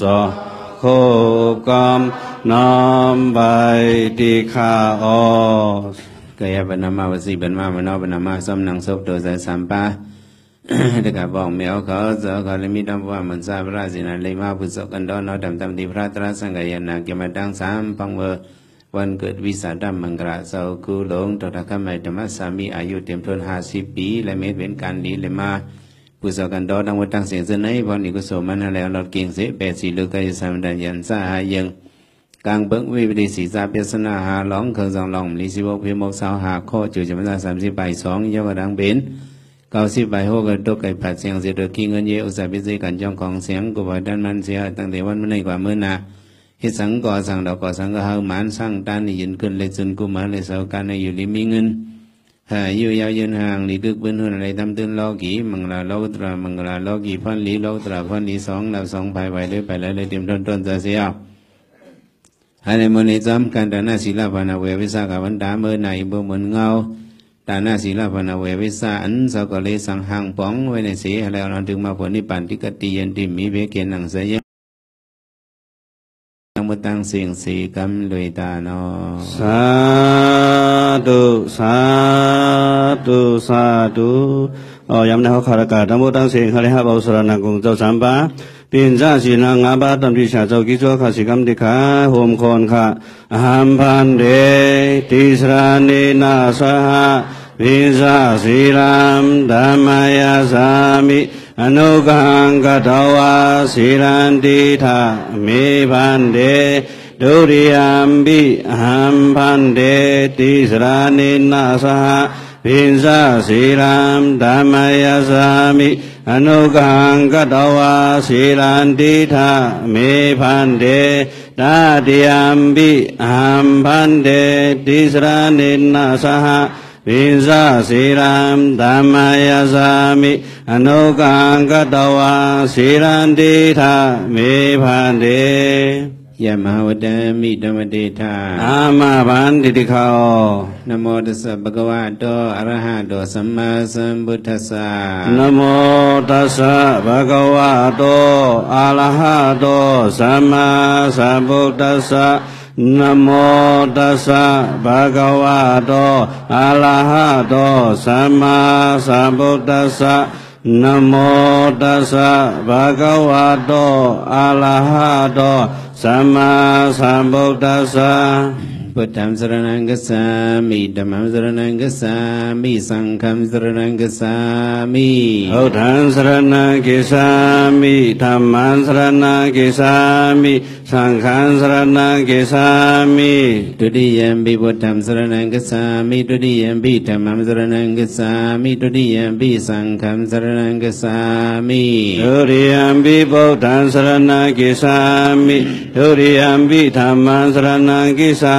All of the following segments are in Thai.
สอโคกอมน้อมใบติขาออกายปนามาวสีเป็นมามโนปนามาสมนังศพโดยสัมปะเด็กบอกเมียวเขาเจอเขาเลยมีดำว่ามันทราบราศีนั้นเลยมาพุทธกันดอนเอาดำที่พระตรัสสังเกตนาเกี่ยมาดังสามปังเววันเกิดวิสาดมังกราเสาคูหลงตถาคตไม่ธรรมสามีอายุเต็มทน50 ปีและเม็ดเป็นการดีเลยมาพุทธกันดอนดังวันตั้งเสียงเสนอพอนิกุศลมันแล้วเราเก่งเสแปดสีลูกกายสามดันยันสาหายังกลางเบิ้งวิบิศีสาเปสนาหาหลงเครื่องสองหลงลิสิบกพิมกสาวหาข้อจุจมัน30 ใบ2ยาวดังเป็น90 ใบ6กระดกไก่ผัดเสียงเสียดขี้เงินเยอุตสาหพิเศษกันจ้องของเสียงกูบอกด้านมันเสียตั้งแต่วันเมื่อในกว่าเมื่อนาฮิสังก่อสังดอกก่อสังก็หาหมานสร้างตาในยืนขึ้นเลยจนกูมาเลยเสาการในอยู่ลิมีเงินอยู่ยาวยืนห่างลีกึกเบิ้นหุ่นอะไรทำตื่นโลกีมังลาโลตรามังลาโลกีพันลีโลตราพันลี2เรา2ภายไว้ด้วยไปแล้วเลยเตรียมต้นจะเสียอันในมือในจำการดานาศิลาภานาเววิสาขวันดาเมื่อในบ่เหมือนเงาดานาศิลาภานาเววิสาอันสกเลสังหังป๋องไว้ในสีแล้วเราถึงมาผลนิพพานที่กติยันติมีเบเกนังเสยยังมุตังเสียงสีกำลุยตาโนสาธุสาธุสาธุยามในเขาขารากาศทั้งหมดตั้งเสียงเขาเลยฮะเบาสรนังกงเจ้าสามปาปินจ้าสีนางาบาตัมพิชาเจ้ากิจวัตรข้าสิกรรมติขาโหมคอนข้าหัมพันเดติสรานีนาสหะปินจ้าสีรามธรรมายาสามิอนุกังกตวาสีรันติธามิพันเดดุริยัมปิหัมพันเดติสรานีนาสหะปินจ้าสีรามธรรมายาสามิอนุกังกตวาสีรันติธามิพันเดตาติยัมปิหัมพันเดติสรานีนาสหะปินจ้าสีรามธรรมายาสามิอนุกังกตวาสีรันติธามิพันเดยะมหาวดามิธรรมเดธานามาพันติติขานโมตัสสะภะคะวะโตอะระหะโตสัมมาสัมพุทธัสสะนะโมตัสสะภะคะวะโตอะระหะโตสัมมาสัมพุทธัสสะนะโมตัสสะภะคะวะโตอะระหะโตสัมมาสัมพุทธัสสะนะโมตัสสะภะคะวะโตอะระหะโตสัมมาสัมพุทธัสสะพุทธังสรณังคัจฉามิธัมมังสรณังคัจฉามิสังฆังสรณังคัจฉามิพุทธังสรณังคัจฉามิธัมมังสรณังคัจฉามิสังฆังสรณังคัจฉามิทุติยัมปิพุทธังสรณังคัจฉามิทุติยัมปิธัมมังสรณังคัจฉามิทุติยัมปิสังฆังสรณังคัจฉามิทุติยัมปิพุทธังสรณังคัจฉามิทุติยัมปิธัมมังสรณังคัจฉา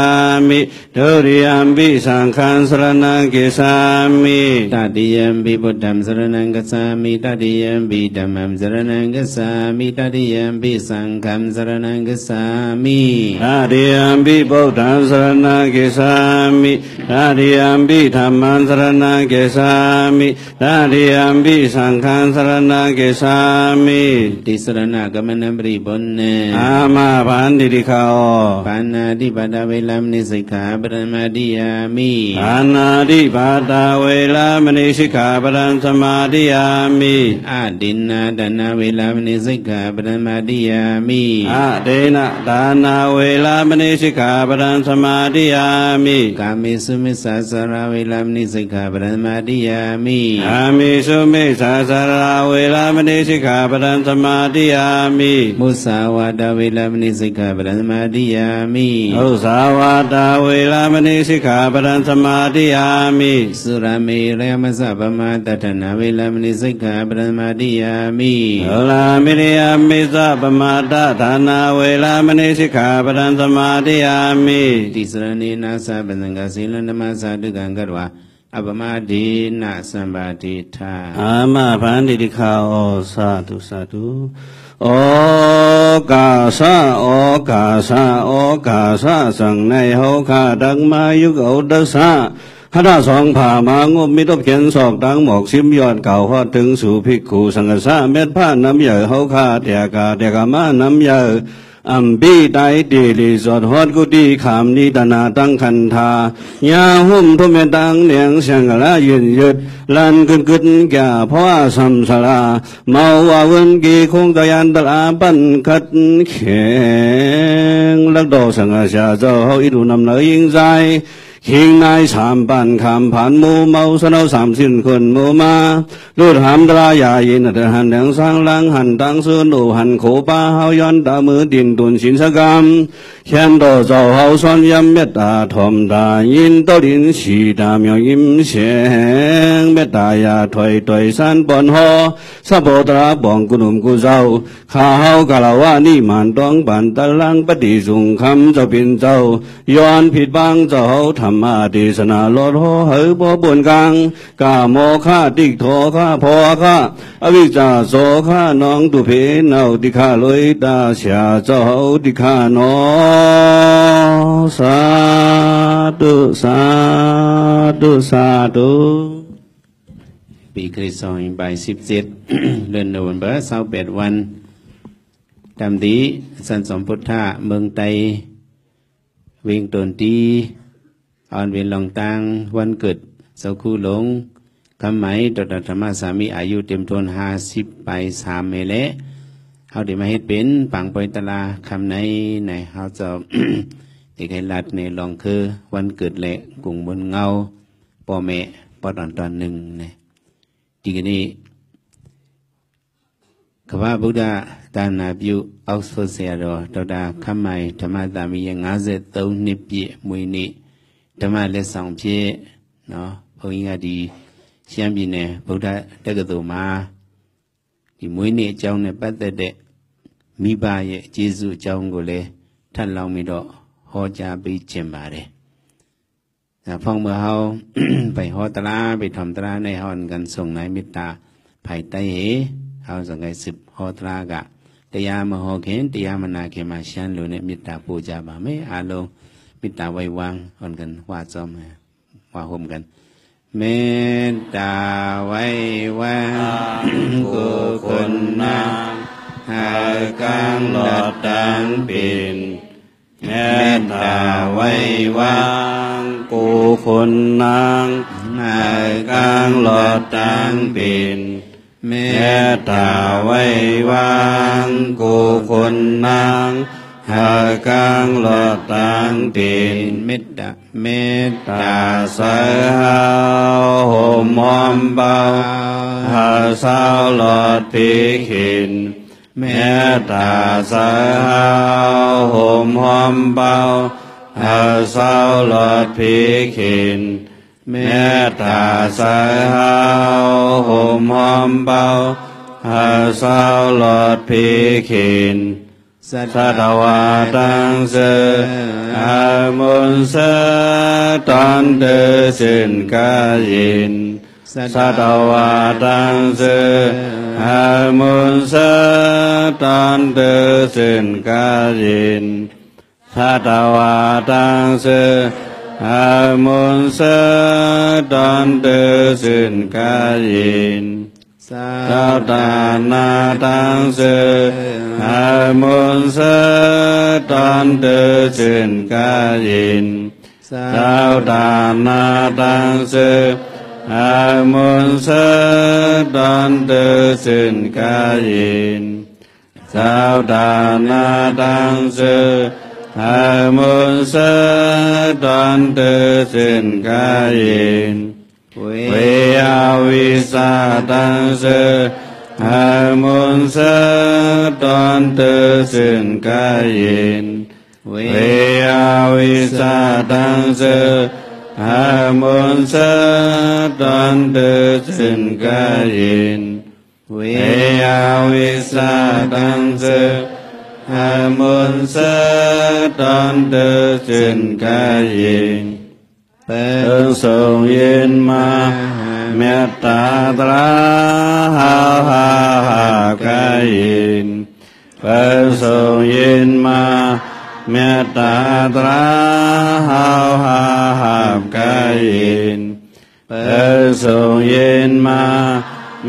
มิทุติยัมปิสังฆังสรณังคัจฉามิตติยัมปิพุทธังสรณังคัจฉามิตติยัมปิธัมมังสรณังคัจฉามิตติยัมปิสังฆังสรณังคัจฉามิตติยัมปิพุทธังสรณังคัจฉามิตติยัมปิธัมมังสรณังคัจฉามิตติยัมปิสังฆังสรณังคัจฉามิติสรณะกมนัมปริปุณเนอามาพันติติขาปานาติปตาเวลามนิสิกขาปรมาธิยามิปานาติปตาเวลามนิสิกขาปรสมาธิยามิอาดินนาดานาเวลามนิสิกขาปรมาธิยามิอาเดนะดานาเวลามนิสิกขาปรสมาธิยามิกามิสุมิสัสราเวลามนิสิกขาปรมาธิยามิกามิสุมิสัสราเวลามนิสิกขาปรสมาธิยามิมุสาวาทาเวลามนิสิกขาปรสมาธิยามิมุสาวาทาเวลามนิสิกขาปรสมาธิยามิสุราเมรยมัสสะปมาตถนาเวลามนิสิกขาปรสมาธิยามิสุราเมรยมัสสะปมาตถนาเวลามนิสิกขาปรสมาธิยามิติสรณีนาสะปัญญาศีลนมัสสะดุกังกัตวะอัปมาดีนะสัมปาทิฏฐาอามาพันติติขาสาธุสาธุโอกาสะโอกาสะโอกาสะสังในโหคาดังมายุกอุตสะ คณะสองผ่ามางบมิตรเขียนศอกดังหมอกซิมยอดเก่าฮอดถึงสู่ภิกขุสังฆสะเม็ดผ้าน้ำเยอะเฮาคาเดียกามาน้ำเยอะอัมบีไตดีลีสอดฮอดกุดีขามนิตนาตั้งคันธายาหุ่มทุเมตังเลียงเสียงกะละยืนยืดลันกึนแก่พ่อสัมสลาเมาวาวนกีคงตยันตลาปันคัดเข็งลักดอกสังฆชาเจ้าเฮาอิรุนำเนยยิงใจขิงนายสามปันคำผ่านมูเมาสนเอาสามสิ้นคนมูมาลูดหามตรายายินเดหันแดงสร้างลังหันตังสุนูหันโขป้าเฮาย้อนตามือดินตุนสินสกรรมเขียนโตเจ้าเฮาซ้อนยำเมตตาทอมตายินโตดินสีดาเมียวยิ้มเสียงเมตตายาถอยสันปอนหอสัพตราบองกุนุมกุเจ้าข้าเฮากะลาวานี่มันต้องบันตะลังปฏิสุงคำเจ้าเป็นเจ้าย้อนผิดบางเจ้าทำมาเทศนาลอดหอเฮอบ่บนกลางกาโมฆาติกโทฆาพอฆาอวิจจาโสฆาน้องตุเพนเอาติฆาลอยตาเสียเจ้าติฆานอสาธุสาธุสาธุปีคริสต์ศักราช17 เดือนโนเวมเบอร์28 วันตามที่สันสมพุทธะเมืองไตวิ่งตนตีอ่อนเวียนลองตังวันเกิดเสาคู่หลงคำหมายตถาธรรมสามีอายุเต็มทน50 ไป 3 เมเลเขาได้มาเฮ็ดเป็นปังปอยตลาคำในเขาจะ เอกลัดในลองคือวันเกิดแหละกลุ่มบนเงาพ่อแม่ปอตอนหนึ่งนะทีนี้ขว่าบุตรตานาบิวออกสฟอร์เซียโรตดาคำหมายธรรมะตามีอย่าง53 นิบปีมวยนี้ธรรมะและ2 ปีเนาะพวกนี้ดีเชียงบินเนี่ยบุตรได้กระตัวมาที่มวยนี้เจ้าเนี่ยปัตตเดมีบาเยเจสุเจ้าก็เลยท่านเราไม่ดอกฮอจาไปเจียมบาเลยแต่ฟังเมื่อเขา ไปฮอตราไปทำตราในฮอนกันส่งนายมิตาภายใต้เขาสังเกต10 ฮอตรากะแต่ยามฮอเข็นแต่ยามนาเขมาชันหรือเนี่ยมิตาปูจาบาไม่อาลงมิตาไว้วางฮอนกันว่าจอมว่าห่มกันเมตตาไว้วางกุคนนาหากังหลอดดังเป็นเมตตาไว้วางกุคนนางหากังหลอดดังเป็นเมตตาไว้วางกุคนนางหากังหลอดดังเป็นเมตตาสาวห่มหอมเบาหาสาวหลอดปีขินเมตตาสาวห่มหอมเบาหาสาวหลอดปีขินเมตตาสาวห่มหอมเบาหาสาวหลอดปีขินสัตวาตังเสอามุนสตันเตสินกายินสัตวาตังเสอามุนสตันเตสินกายินสัตวาตังเสอามุนสตันเตสินกายินสัตตานาตังเสอามุนสตันเตสินกายินสัตตานาตังเสอามุนสตันเตสินกายินสัตตานาตังเสอามุนสตันเตสินกายินเวอาวิสาตังเสอามุนสตันเตสินกายินเวอาวิสาตังเสอามุนสตันเตสินกายินเวอาวิสาตังเสอามุนสตันเตสินกายินเป็นทรงยินมาเมตตาตราหากายินเป็นทรงยินมา เมตตาตราหาวหาหามกายยินเปิดส่งเย็นมา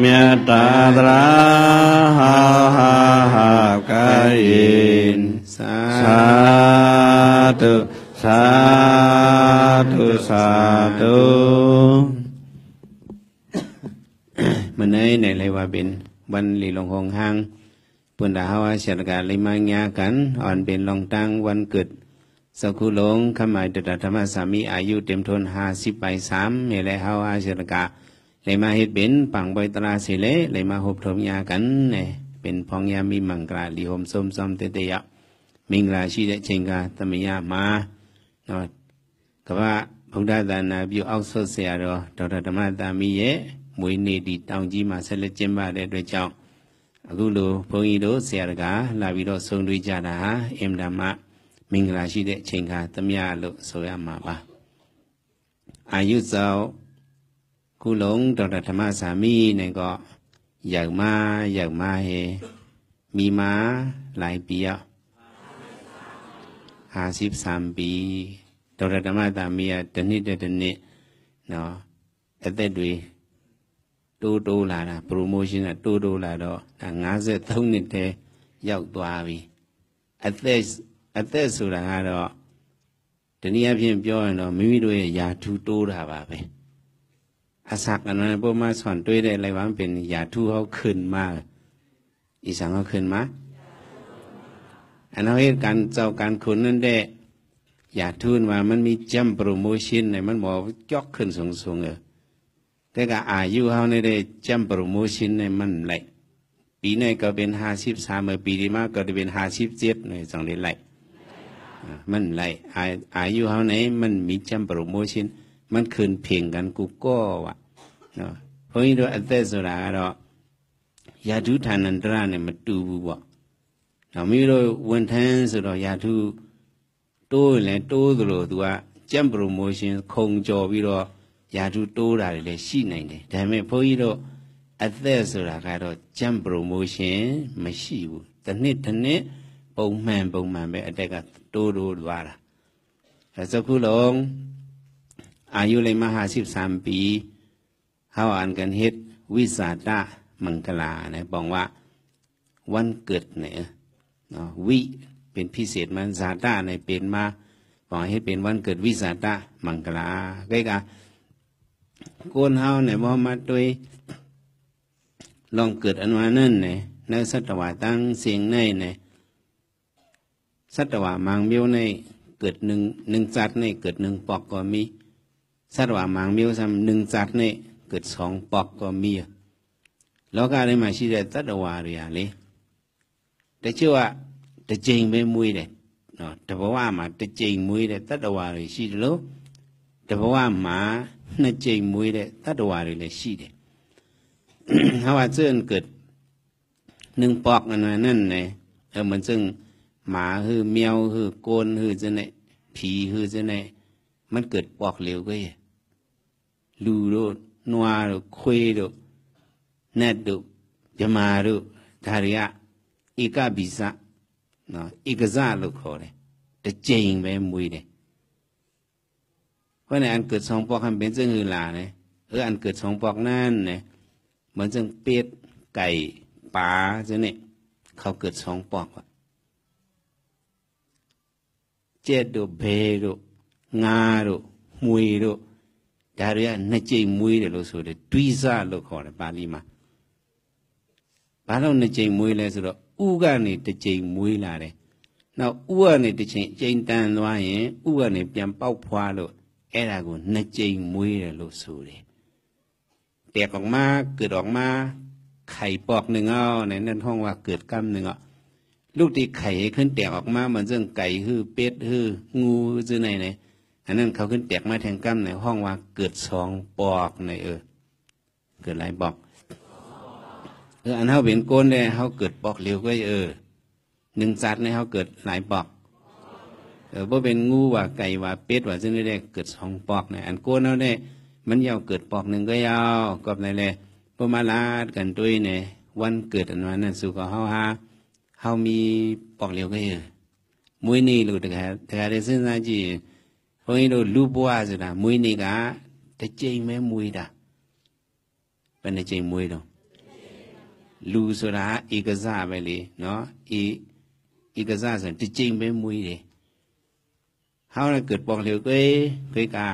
เมตตาตราหาวหาหามกายยินสาธุสาธุสาธุมันในเลยว่าเป็นวันลีลงหงหางปุณดาฮาวาเสดกาลิมังยากันอ่อนเป็นลองตั้งวันเกิดสักุหลงขมายตถาธรรมสามีอายุเต็มทน50 ไป 3เมลัยฮาวาเสดกาเลยมาเฮ็ดเป็นปังบอยตราสิเลเลยมาหบถมยากันเนี่ยเป็นพองยามีมังกราลีหมส้มซ้อมเตเตยะมิงราชีเดเชงกาตมยามาเนาะก็ว่าพระดาตานาบิวเอาสุดเสียรอตถาธรรมตามีเยมวยเนดีตองจีมาเสลเจมบาเดด้วยเจ้าအခုလိုဘုန်းကြီးတို့ဆရာကလာပြီးတော့ဆုံတွေ့ကြတာဟာအင်မတန်မှမင်္ဂလာရှိတဲ့အချိန်ခါသမယလို့ဆိုရမှာပါအာယုဇောကုလုံးဒေါက်တာဓမ္မစာမီနဲ့ก็ရောက်มาဟေมีมาหลายปีอ่ะ53 ปีဒေါက်တာဓမ္မစာမီကတစ်နှစ်เนาะအသက်တွေတိုးလာတာ promotion ကတိုးလာတော့53 နှစ်တည်းရောက်သွားပြီအသက်ဆိုတာကတော့တနည်းအားဖြင့်ပြောရင်တော့မိမိတို့ရဲ့ယာထုတိုးတာပါပဲအစကนั้นပုံမှန်ဆွန်တွေးတဲ့လိုက်ပါเป็นယာထုเขาขึ้นมาอีสังเขาขึ้นมาอันนั้นเหตุการณ์เจ้าการคุณนั่นแหละယာထုว่ามันมีจัม promotion เนี่ยมันบอกยกขึ้นสูงแต่ก็อายุเขาในได้จำโปรโมชั่นในมันไหลปีนี้ก็เป็น53ปีที่มาก็จะเป็น57ในสองเดือนไหลมันไหลอายุเขาในมันมีจำโปรโมชั่นมันคืนเพ่งกันกูก็ว่ะเนาะเพราะงี้ด้วยอัตเตสุราก็ยาทุทานันตระเนี่ยมันตูบุบ่เราไม่รู้วันทันสุดยาทุโตเลยโตตัวตัวจำโปรโมชั่นคงจอวิโรယာထုတိုးတာတွေလည်းရှိနိုင်တယ်ဒါပေမဲ့ဘုန်းကြီးတို့အသက်ဆိုတာကတော့ကြံ promotion မရှိဘူးတစ်နှစ်ပုံမှန်ပဲအတက်ကတိုးသွားတာအဲစခုလုံးอายุเลยมา53 ปีเฮาอ่านกันเฮ็ดวิสาตะมังคลาเนี่ยบอกว่าวันเกิดเนี่ยเนาะวิเป็นพิเศษมันสาตะเนี่ยเป็นมาบอกให้เป็นวันเกิดวิสาตะมังคลาใกล้กันคนเฮาเนี่ยบ่มาด้วยลองเกิดอันว่านั่นเนี่ยในสัตวะตั้งเสียงในเนี่ยสัตวะมังเมียวในเกิดหนึ่งจัดในเกิด1 ปอกก็มีสัตวะมังเมียวซ้ำ1 จัดในเกิด2 ปอกก็มีแล้วก็ได้มาชี้ได้สัตวะเรียเลยแต่เชื่อว่าจะจริงไม่มุ้ยเลยเนาะแต่เพราะว่ามาจะจริงมุ้ยเลยสัตวะเรียชี้แล้วแต่เพราะว่ามาน่าจริงมุ้ยเลยตัดว่าเลยชี้เด็เขาว่าเสื่อนเกิด1 ปอกอันนั้นเนี่ยมันซึ่งหมาฮือแมวฮือโกนฮือจะไหนผีฮือจะไหนมันเกิดปอกเหลวก็ยังลูโดนัวโดคุยโดเน็ตโดยามาโดทาริยะอีกาบิสะเนาะอีกซาลูกเขาเลยแต่จริงไปมุ้ยเลยเพราะในอันเกิด2 ปอกมันเป็นซึ่งฮือลาเนี่ยอันเกิด2 ปอกนั่นเนี่ยเหมือนซึ่งเป็ดไก่ปลาจะเนี่ยเขาเกิด2 ปอกว่ะเจ็ดดูเบดูงาดูมวยดูดาริยะน่าจริงมวยเดี๋ยวเราสู้เดี๋ยวดุยซาลูกเขาเลยบาลีมาบาลีน่าจริงมวยเลยสุดอูกันนี่จะจริงมวยละเลยน่าอูกันนี่จะจริงตันว่าอย่างอูกันนี่เปลี่ยนเป้าพวาลูအဲ့ဒါကိုနှစ်ကြိမ်မွေးတယ်လို့ဆိုတယ်แตกออกมาเกิดออกมาไข่ปอก1เอาในนั่นห้องว่าเกิดกำ1อ่ะลูกที่ไข่ขึ้นแตกออกมาเหมือนเรื่องไก่ฮือเป็ดฮืองูซื่อไหนอันนั้นเขาขึ้นแตกมาแทงกำในห้องว่าเกิด2 ปอกในเกิดหลายปอกอันเฮาเป็นโกนได้เฮาเกิดปอกเร็วก็1 จัดในเฮาเกิดหลายปอกบ่เป็นงูว่าไก่ว่าเป็ดว่าซึ่งได้เกิด2 ปอกเนี่ยอันโกนเอาได้มันยาวเกิดปอก1ก็ยาวก็ในแลบ่มาลาดกันด้วยเนี่ยวันเกิดอันนั้นสู่ก็เฮามีปอกเหลียวก็ มวยนี่ลูกแต่เรื่องนั้นจีพวกนี้ลูกลูบัวสินะมวยนี่ก็แต่ใจไม่มวยด่าเป็นใจมวยดองลูสุราอีกซ่าไปเลยเนาะอีกซ่าสิแต่ใจไม่มวยเลยเขาเนี่ยเกิดปองเหลวก็กา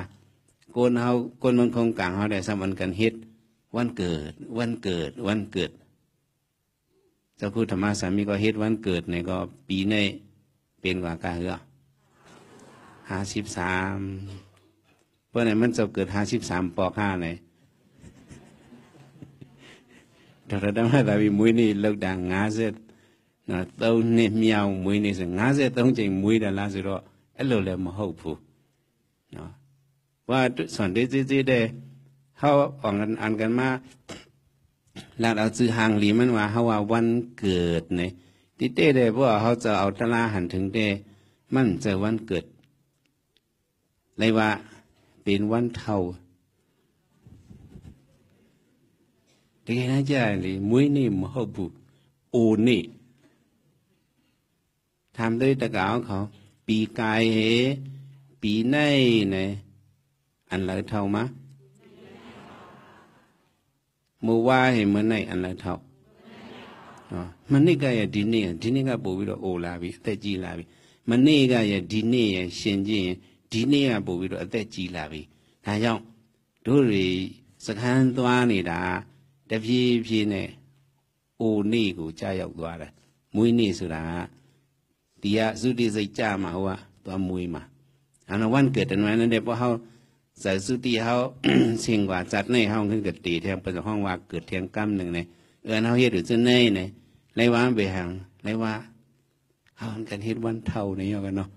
คนเขาคนมันคงกลางเขาได้สมันกันฮิตวันเกิดเจ้าคุณธรรมสามีก็ฮิตวันเกิดเนี่ยก็ปีในเป็นกว่ากาเหรอ53เพราะไหนมันจะเกิด53ปอก5ไหนแต่ถ้าได้แต่วิมุยนี่เลิกดัง50นะต้นนี่มีเอามุยนี่สิ53จริงมุยแต่ละสิรอไอ้โลเลยมาหูผู้เนาะว่าสอนได้จีได้เขาออกกันอ่านกันมาแล้วเอาซื้อหางหลีมันว่าเขาว่าวันเกิดเนี่ยที่เต้ได้เพราะเขาจะเอาตะลาหันถึงเต้มันจะวันเกิดเลยว่าเป็นวันเท่าแต่แค่นั้นจ้ะเลยมุ้ยนี่มาหูผู้โอนี่ทำด้วยตะกาวเขาปีกายเหปีในเนี่ยอันไรเท่ามะมัวว่าเห็นมันในอันไรเท่ามันนี่ก็อย่าดีนี่ก็ปู่วิโรโอลาบีแต่จีลาบีมันนี่ก็อย่าดีนี่อย่าเช่นจีดีนี่ก็ปู่วิโรแต่จีลาบีแต่ยังดูดิสักครั้งตัวนี่ด่าแต่พี่เนี่ยโอนี่กูใจอยากตัวเลยมุ้ยนี่สุดาตียสุดที่ใจจ้ามาว่าตัวมุ้ยมาอันนั้นวันเกิดอันนั้นเด็กพอเขาใส่สุดที่เขาสิ่งกว่าจัดในห้องขึ้นเกิดตีแทงเป็นห้องว่าเกิดเทียงกั้มหนึ่งเนี่ยเขาเฮ็ดหรือจะเน่เนี่ยไรว่าไปหางไรว่าเขากันเฮ็ดวันเท่าเนี่ยกันเนาะ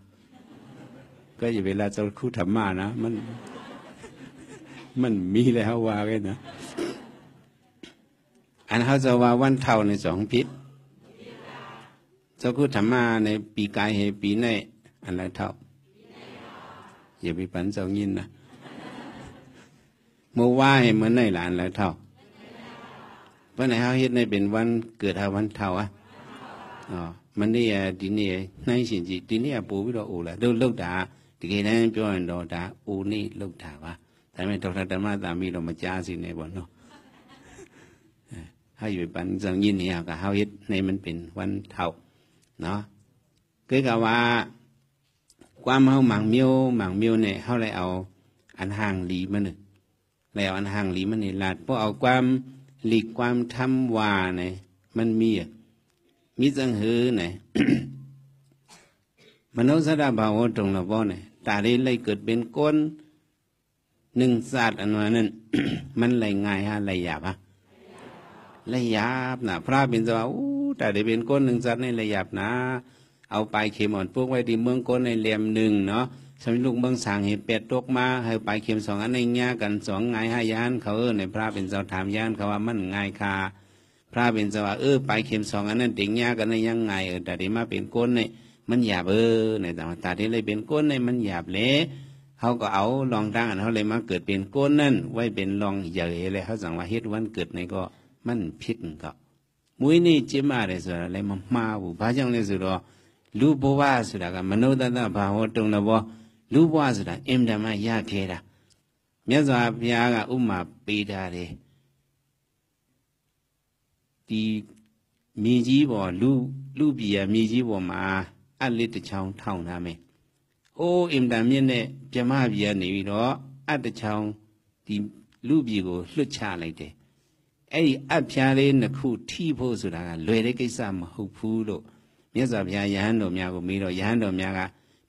ก็อย่าเวลาจะคู่ธรรมะนะมันมีแล้วว่ากันนะอันเขาจะว่าวันเท่าใน2พิษเจ้าคู่ธรรมะในปีกายเหปีในอันไรเท่าอย่าไปปั่นเจ้ายินนะเมื่อว่าให้เหมือนในหลานไรเท่าเพราะไหนเขาเฮ็ดในเป็นวันเกิดเขาวันเท่ามันนี่ดีนี่ในสิ่งที่ดีนี่ปูวิโรโอละดูลูกด่าที่กี่นั้นပြောရင်တော့ဒါโอนี่ลูกด่าว่าแต่ไม่ดร.ธรรมะตามีเรามาจ้าสิเนี่ยบ่เนาะให้อยู่ปันจังยินเนี่ยก็เขาเฮ็ดในมันเป็นวันเท่าเนาะคือกับว่าความเฮาหมังเมียวเนี่ยเฮาเลยเอาอันห่างหลีมันนึงแล้วอันห่างหลีมันนี่ลาดเพราะเอาความหลีกความทำว่าเนี่ยมันมีจังหือเนี่ย มนุษย์สดาบาวตรงละบ่เนี่ยตาได้เลยเกิดเป็นก้นหนึ่งศาสตร์อันนั้น มันเลยง่ายฮะเลยหยาบฮะเลยหยาบนะพระเป็นสว่าแต่ได้เป็นก้นหนึ่งศาสตร์ในเลยหยาบนะเอาไปเข็มอ่อนพวกไว้ที่เมืองก้นในเหลี่ยมหนึ่งเนาะสมัยลูกเมืองสางเห็ดเป็ดตกมาให้ไปเข็ม2อันในเงี้ยกัน2ง่าย5ย่านเขาในพระเป็นเจ้าถามย่านเขาว่ามันง่ายคาพระเป็นเจ้าว่าไปเข็ม2อันนั้นติ่งเงี้ยกันในยังไงแต่ที่มาเป็นก้นในมันหยาบในแต่ตาที่เลยเป็นก้นในมันหยาบเละเขาก็เอาลองตั้งอันเขาเลยมาเกิดเป็นก้นนั่นไว้เป็นลองใหญ่เลยเขาสั่งว่าเฮ็ดวันเกิดในก็มันผิดก็มุ้ยนี่จิ้มอะไรสุดอะไรมาบุบ้าจังเลยสุดလူဘဝဆိုတာကမနုဿတဘာဝတုံတဘောလူဘဝဆိုတာအင်တမရခဲတာမြတ်စွာဘုရားကဥမာပေးထားတယ်ဒီမြေကြီးပေါ်လူပြည်ရမြေကြီးပေါ်မှာအလက်တစ်ချောင်းထောင်ထားမယ်။အိုးအင်တမြင့်နဲ့ပြမပြည်ကနေပြီးတော့အတစ်ချောင်းဒီလူပြည်ကိုလွတ်ချလိုက်တယ်။အဲ့ဒီအဖျားလေးနှစ်ခုထိဖို့ဆိုတာကလွယ်တဲ့ကိစ္စမဟုတ်ဘူးလို့မြတ်စွာဘုရားယဟန်တော်များကိုမေးတော့ယဟန်တော်များက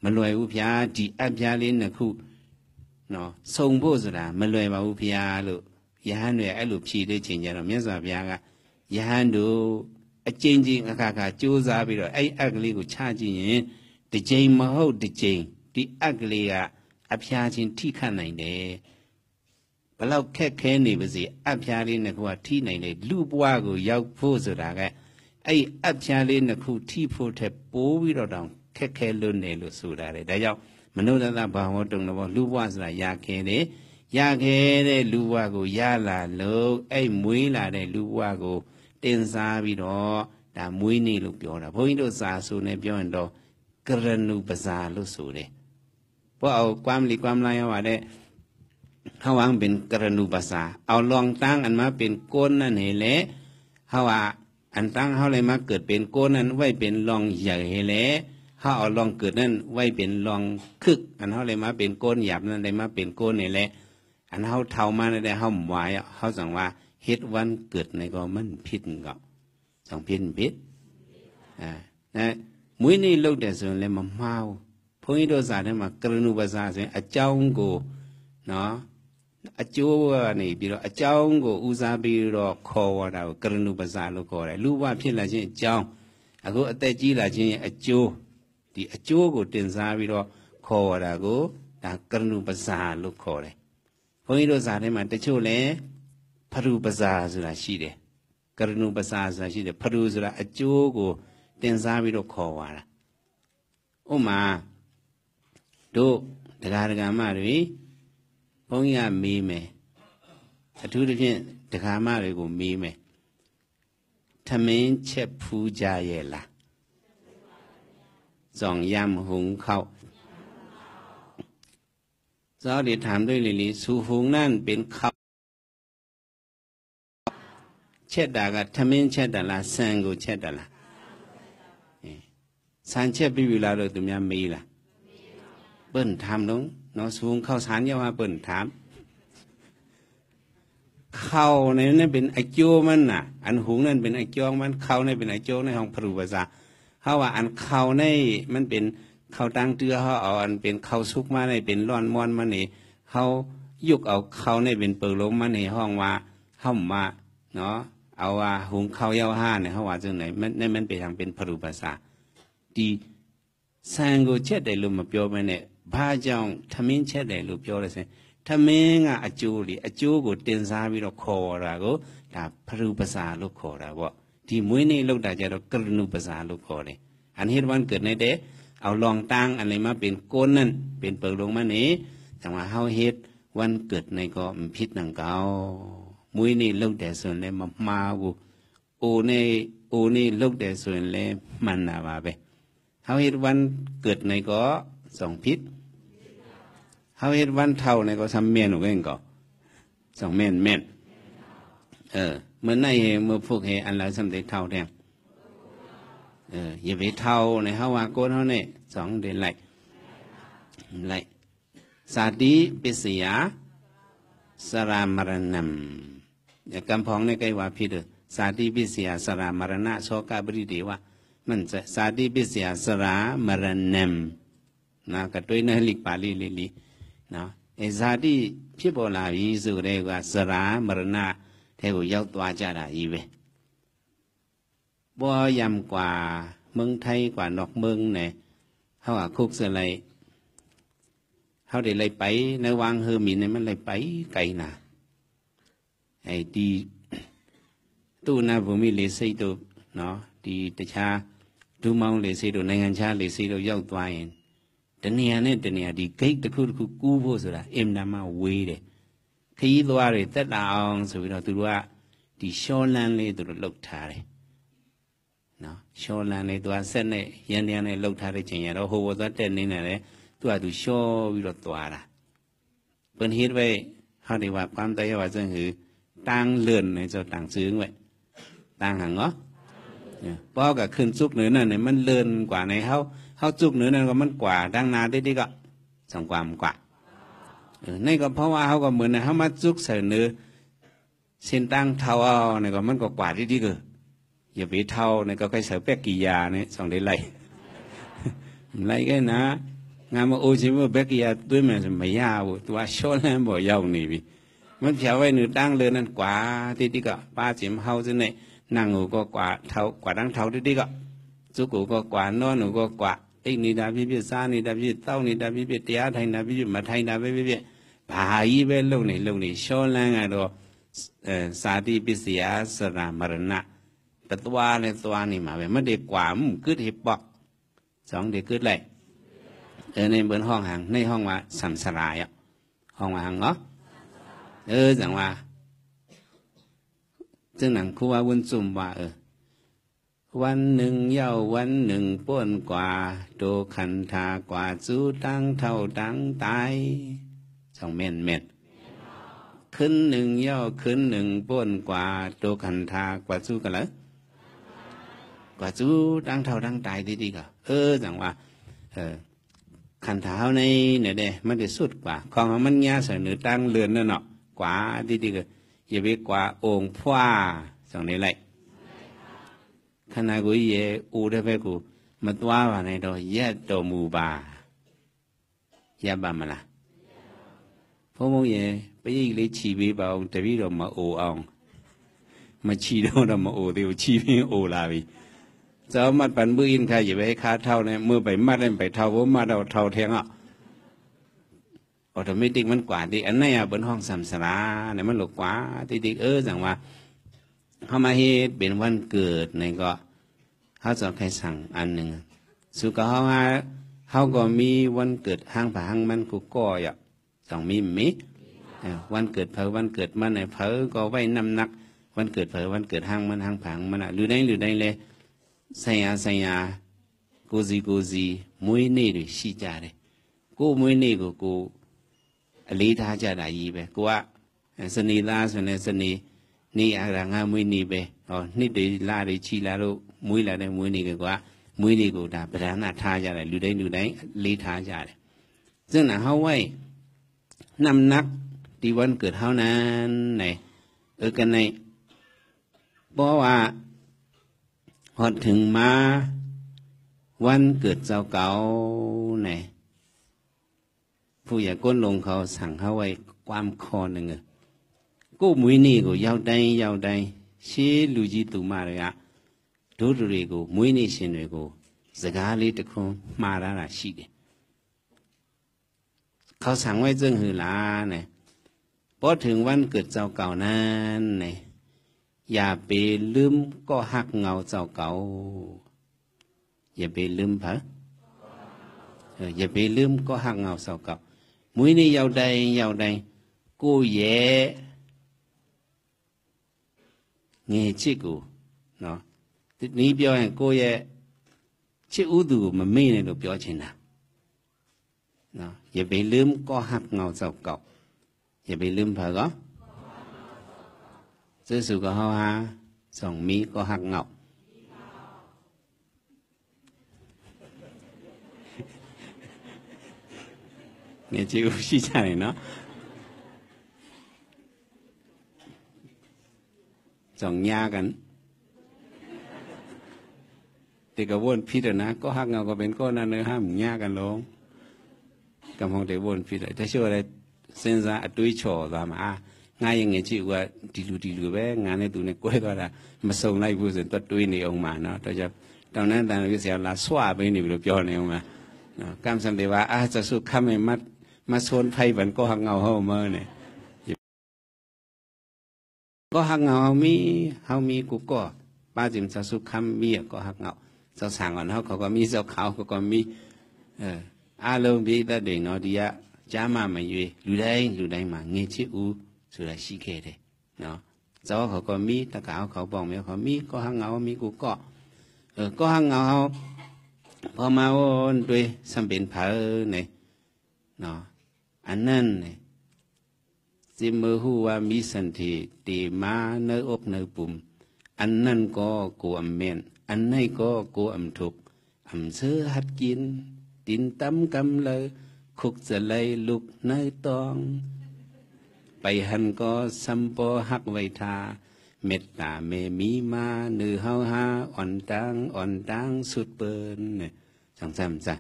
မလွယ်ဘူးဗျာဒီအပြားလေးနှစ်ခုနော်စုံဖို့ဆိုတာမလွယ်ပါဘူးဗျာလို့ယဟန်တွေအဲ့လိုဖြေတဲ့ချိန်ကျတော့မြတ်စွာဘုရားကယဟန်တို့အကျဉ်းချင်းအခါခါကြိုးစားပြီးတော့အဲ့အက်ကလေးကိုချကြည့်ရင်တစ်ချိန်မဟုတ်တစ်ချိန်ဒီအက်ကလေးကအဖျားချင်းထိခတ်နိုင်တယ်ဘလောက်ခက်ခဲနေပါစေအဖျားလေးနှစ်ခုကထိနိုင်တယ်လူဘဝကိုရောက်ဖို့ဆိုတာကအဲ့အဖျားလေးနှစ်ခုထိဖို့ထက်ပိုးပြီးတော့တောင်ခက်ခဲလွန်းနေလို့ဆိုတာလေဒါကြောင့်မနုဿတဘာဝတုံတော့လူဘဝဆိုတာရခဲတယ်ရခဲတဲ့လူဘဝကိုရလာလို့အဲ့မွေးလာတဲ့လူဘဝကိုတင်စားပြီးတော့ဒါမွေးနေလို့ပြောတာဘုန်းကြီးတို့စာဆိုနေပြောရင်တော့ กรณูปสาลุสูเดเพราะเอาความหลีความไรเอาว่าได้เขาวางเป็นกรณูปสาเอาลองตั้งอันมาเป็นก้นนั่นเหละเขาว่าอันตั้งเขาเลยมาเกิดเป็นก้นนั้นไว้เป็นลองใหญ่เหละเขาเอาลองเกิดนั่นไว้เป็นลองคึกอันเขาเลยมาเป็นก้นหยาบนั่นเลยมาเป็นก้นนี่แหละอันเขาเท่ามาได้เขาหมายเขาสั่งว่าเฮ็ดวันเกิดในก็มันผิดก็สองผิดนะมุ้ยนี่ลูกแต่ส่วนเลยมาเมาพวกนี้โดยสารเนี่ยมากรณูปสาส่วนอาเจ้ากูเนาะอาจูนี่ပြီးတော့အကြောင်းကိုဦးစားပြီးတော့ခေါ်ဝါတာကိုကရဏုပစာလို့ခေါ်တယ်လူဘဖြစ်လာခြင်းအကြောင်းအခုအသက်ကြီးလာခြင်းရဲ့အကျိုးဒီအကျိုးကိုတင်စားပြီးတော့ခေါ်ဝါတာကိုဒါကရဏုပစာလို့ခေါ်တယ်ဘုန်းကြီးတို့ဇာထဲမှာတချို့လဲဖရုပစာဆိုတာရှိတယ်ကရဏုပစာဆိုတာရှိတယ်ဖရုဆိုတာအကျိုးကိုတင်စားပြီးတော့ခေါ်ဝါတာဥမာတို့တရားဒဂမတွေဘုန်းကြီးကမေးမယ်အထူးသဖြင့်ဒကာမတွေကိုမေးမယ်ထမင်းချက်ဖူးကြရဲ့လားสองยำหุงข้าวเจ้าได้ถามด้วยลิสูหุงนั่นเป็นข้าวเช็ดดากับทมินเช็ดดาละสังกูเช็ดดาละสันเช็ดပြီးပြီလားလို့သူများမေးလားเปิ้นถามน้องเนาะสูงข้าวสารเยาว่าเปิ้นถามข้าวในนั้นเป็นไอโจมันน่ะอันหุงนั่นเป็นไอโจมันข้าวในเป็นไอโจในห้องพระรูปศาเขาว่าอันข้าวในมันเป็นข้าวตั้งเตื้อเขาเอาอันเป็นข้าวสุกมาในเป็นร้อนม้อนมานี่เขายุกเอาข้าวในเป็นเปลือกลมมาในห้องว่าห้องมาเนาะเอาว่าหุงข้าวเยาห้าเนี่ยเขาว่าจังไหนมันไปทางเป็นพระรูปศาดีสังกูเช็ดได้รู้มาเปียวไปเนี่ยบ้าจังทำมินเช็ดได้รู้เปียวเลยสิทำมินอาจูดิอาจูกูเต็นซาบิโรคอระกูแต่พระรูปศาลูกคอระบ่ที่มวยนี่ลูกแต่จะเรากรณูปสาลูกคอเลยอันเหตุวันเกิดในเด็กเอาลองตั้งอะไรมาเป็นก้นนั่นเป็นเปลือกลงมานี้แต่ว่าเฮาเหตุวันเกิดในก็พิษนังเก่ามวยนี่ลูกแต่ส่วนเลยมากูโอนี่ลูกแต่ส่วนเลยมันน่ะว่าไปเฮาเหตุวันเกิดในก็สองพิษเฮาเหตุวันเท่าในก็ทำเมียนหนูเองก็สองเมียนเมื่อในเมื่อพวกเฮอันเราสำเร็จเท่าแดงอย่าไปเท่าในเฮาว่าโกนเฮาเนี่ยสองเดือนไหลสาธิปิสยาสรามรณัมอย่ากำพองในใกล้ว่าพี่เด้อสาธิปิสยาสรามรณะโสกบริเดวะมันจะสาธิปิสยาสรามรณัมนะก็ด้วยในลิกปาลีลินะไอ้สาธิဖြစ်ပေါ်လာပြီဆိုတဲ့ကสรามรณะထဲကိုရောက်သွားကြတာကြီးပဲบ่ยำกว่าเมืองไทยกว่านอกเมืองเนี่ยเฮาคุกเสไลเฮาได้ไล่ไปในวางเฮอมีเนี่ยมันไล่ไปไกลน่ะไอ้ดีตู้นาภูมิเลစိတ်တို့เนาะဒီတခြားဒူးမောင်းလေစိတ်တို့နိုင်ငံခြားလေစိတ်တို့ရောက်သွားရင်တနေရာနဲ့တနေရာဒီဂိတ်တစ်ခုတစ်ခုကူးဖို့ဆိုတာအင်မတန်မှဝေးတယ်ခရီးသွားတွေတက်တာအောင်ဆိုပြီးတော့သူတို့ကဒီရှောလန်းလေးသူတို့လှုပ်ထားတယ်နော်ရှောလန်းလေးသူကဆက်နဲ့ရန်နဲ့လှုပ်ထားတဲ့ချိန်ရတော့ဟိုဘောသွားတက်နေတယ်လေသူကသူရှောပြီးတော့သွားတာเปิ้นเฮ็ดไว้เฮาได้ว่าความตายว่าจังคือตั้งเลื่อนในเจ้าตั้งซึ้งไว้ตั้งหังเนาะพอก็ขึ้นจุกเหนือนั่นเนี่ยมันเลื่อนกว่าในเฮาจุกเหนือนั่นก็มันกว่าดังนาดิก็สองความกว่านี่ก็เพราะว่าเขาก็เหมือนเขามาจุกใส่เนื้อเส้นตั้งเท่าเอาเนี่ยก็มันก็กว่าที่ก็อย่าไปเท่าเนี่ยก็ใครใส่แป๊กกี่ยาเนี่ยสองได้ไล่ไล่กันนะงานมาโอ้ชิมว่าแป๊กกี่ยาด้วยมันจะไม่ยาวตัวโชว์แล้วบ่ยาวนี่พี่มันเฉาไว้เนื้อตั้งเลยนั่นกว่าที่ก็ป้าจิมเฮาจะเนี่ยนั่งหูก็กว่าเท่ากว่าตั้งเท่าที่ก็จุกหูก็กว่านอนหูก็กว่าไอ้นี่ดาพี่ซ่านี่ดาพี่เต้านี่ดาพี่เตี้ยไทยดาพี่มาไทยดาพี่บายไปลูกนี่โชว์แล้วไงตัวสาธิปิสยาสรามรณะแต่ตัวเนี่ยตัวนี่มาแบบไม่ได้กว่ามันกึศหิบปอกสองเด็กกึศเลยในบนห้องหังในห้องว่าสัมสลายห้องว่าหังเนาะจังว่าจึงหนังครูว่าวุ่นซุ่มว่าโห วันหนึ่งเย้าวันหนึ่งป้วนกว่าโตคันธากว่าจูตั้งเท่าตั้งตายสองเม็ดขึ้นหนึ่งเย้าขึ้นหนึ่งป้วนกว่าโตคันธากว่าจูกันเลยกว่าจูตั้งเท่าตั้งตายดีๆก็จังว่าคันธาในเนี่ยเด้มันได้สุดกว่าของมันยาเสนอตั้งเรือนนั่นเนาะกว่าดีๆก็อย่าไปกว่าองค์พ่อสองนี้เลยขณะกูเย่อูได้ไปกูมาตัวว่าในดอกแย่ตัวมูบาแย่บ้ามาละพวกมึงเย่ไปยี่เลยชีวิตบ่าวแต่พี่เรามาโอเอามาชีเรามาโอเดียวชีวิตโอลาบีจะมัดปันมืออินใครอย่าไปคาเท่าเนี่ยมือไปมัดเล่นไปเท่าว่ามัดเอาเท่าแทงอ่ะออโตเมติกมันกว่าดิอันนี้บนห้องสัมสราเนี่ยมันหลกกว่าดิจังว่าเขามาเฮ็ดเป็นวันเกิดในก็เขาจะใครสั่งอันหนึ่งสุขเขาก็มีวันเกิดห้างผาห้างมันกูก็อยากต้องมีมิวันเกิดเผอวันเกิดมันไหนเผอก็ไว้นำนักวันเกิดเผอวันเกิดห้างมันห้างผาห้างมันหรือได้เลยใส่ยากูซีมวยนี่ด้วยชี้จ่าเลยกูมวยนี่กูอลีท้าจ่าได้ยีไปกูว่าสนีลาสนีสนีนี่อะไรงามวยนี่ไปนี่เดี๋ยวลาเดี๋ยวชี้ลาลูมวยลาได้มวยนี่ก็ว่ามวยนี่กูด่าประธานาท้าจ่าได้หรือได้ลีท้าจ่าเลยซึ่งน่ะเขาไว้นำนักที่วันเกิดเขานั้นไหนกันในเพราะว่าพอถึงมาวันเกิดเจ้าเก่าไหนผู้ใหญ่ก้นลงเขาสั่งเขาไว้ความคอหนึ่งกูมวยนี่กูยาวได้เชี่ยลูจีตุมาเลยดูเลยกูมวยนี่เช่นเลยกูสกาลีตะคงมาแล้วล่ะชีเดเขาสั่งไว้จึงหือลาเนี่ยพอถึงวันเกิดเจ้าเก่านั้นเนี่ยอย่าไปลืมก็หักเงาเจ้าเก่าอย่าไปลืมอย่าไปลืมก็หักเงาเจ้าเก่ามุ้ยนี่ยาวใดกูแย่เงี้ยชิกูเนาะทีนี้เปียวเห็นกูแย่ชิอุดูมันไม่เนี่ยเราเปียวเช่นน่ะเนาะอย่าไปลืมก็หักเงาเจ้าเก่าอย่าไปลืมเผอก็ซื้อสุก็เขาส่งมีก็หักเงาเนี่ยชื่อชี้ใจเนาะส่งยากันแต่ก็วนพิษนะก็หักเงาก็เป็นก้อนนั่นเลยห้ามยากันลงกำลังแต่วนพิษแต่ชื่ออะไรเส้นสายตุ้ยโฉตามง่ายยังไงชื่อว่าดีลูแบบงานในตัวเนี่ยก็ให้ตัวละมาส่งไล่ผู้สินตัวตุ้ยนี่ออกมาเนาะแต่จะตอนนั้นตอนนี้เสียละสวาไปนี่เราเปียวนี่ออกมาเนาะการสัมเดว่าจะสู้ข้ามไม่มาโซนไพ่บันก็หักเงาเขาเมื่อเนี่ยก็หักเงาเขามีกูก็ป้าจิมจะสู้ข้ามมีก็หักเงาเจ้าสั่งก่อนเขาก็มีเจ้าเขาก็มีอารมณ์บีแต่เด็กเนาะดีอะจ้ามาไม่ยุ่ยလူတိုင်းมาเงี้ยชิอูสุดาชีเคเดเนาะเจ้าเขาก็มีตะกาวเขาบอกไม่เขามีก็หักเงามีกูก็ก็หักเงาพอมาวนด้วยสัมเป็นเผอเนี่ยเนาะอันนั้นเนี่ยจิมือหัวมีสันติตีมาเนื้ออกเนื้อปุ่มอันนั้นก็กูอำเมนอันนี้ก็กูอำทุกอำเสื้อหัดกินตินตั้มกำเลยคุกจะเลยลุกเนื้อตองไปหันก็สัมปอหักไว้ทาเม็ดตาเมมีมาเนื้อเฮาหาอ่อนตังสุดเปิ้นเนี่ยจังจ้ะ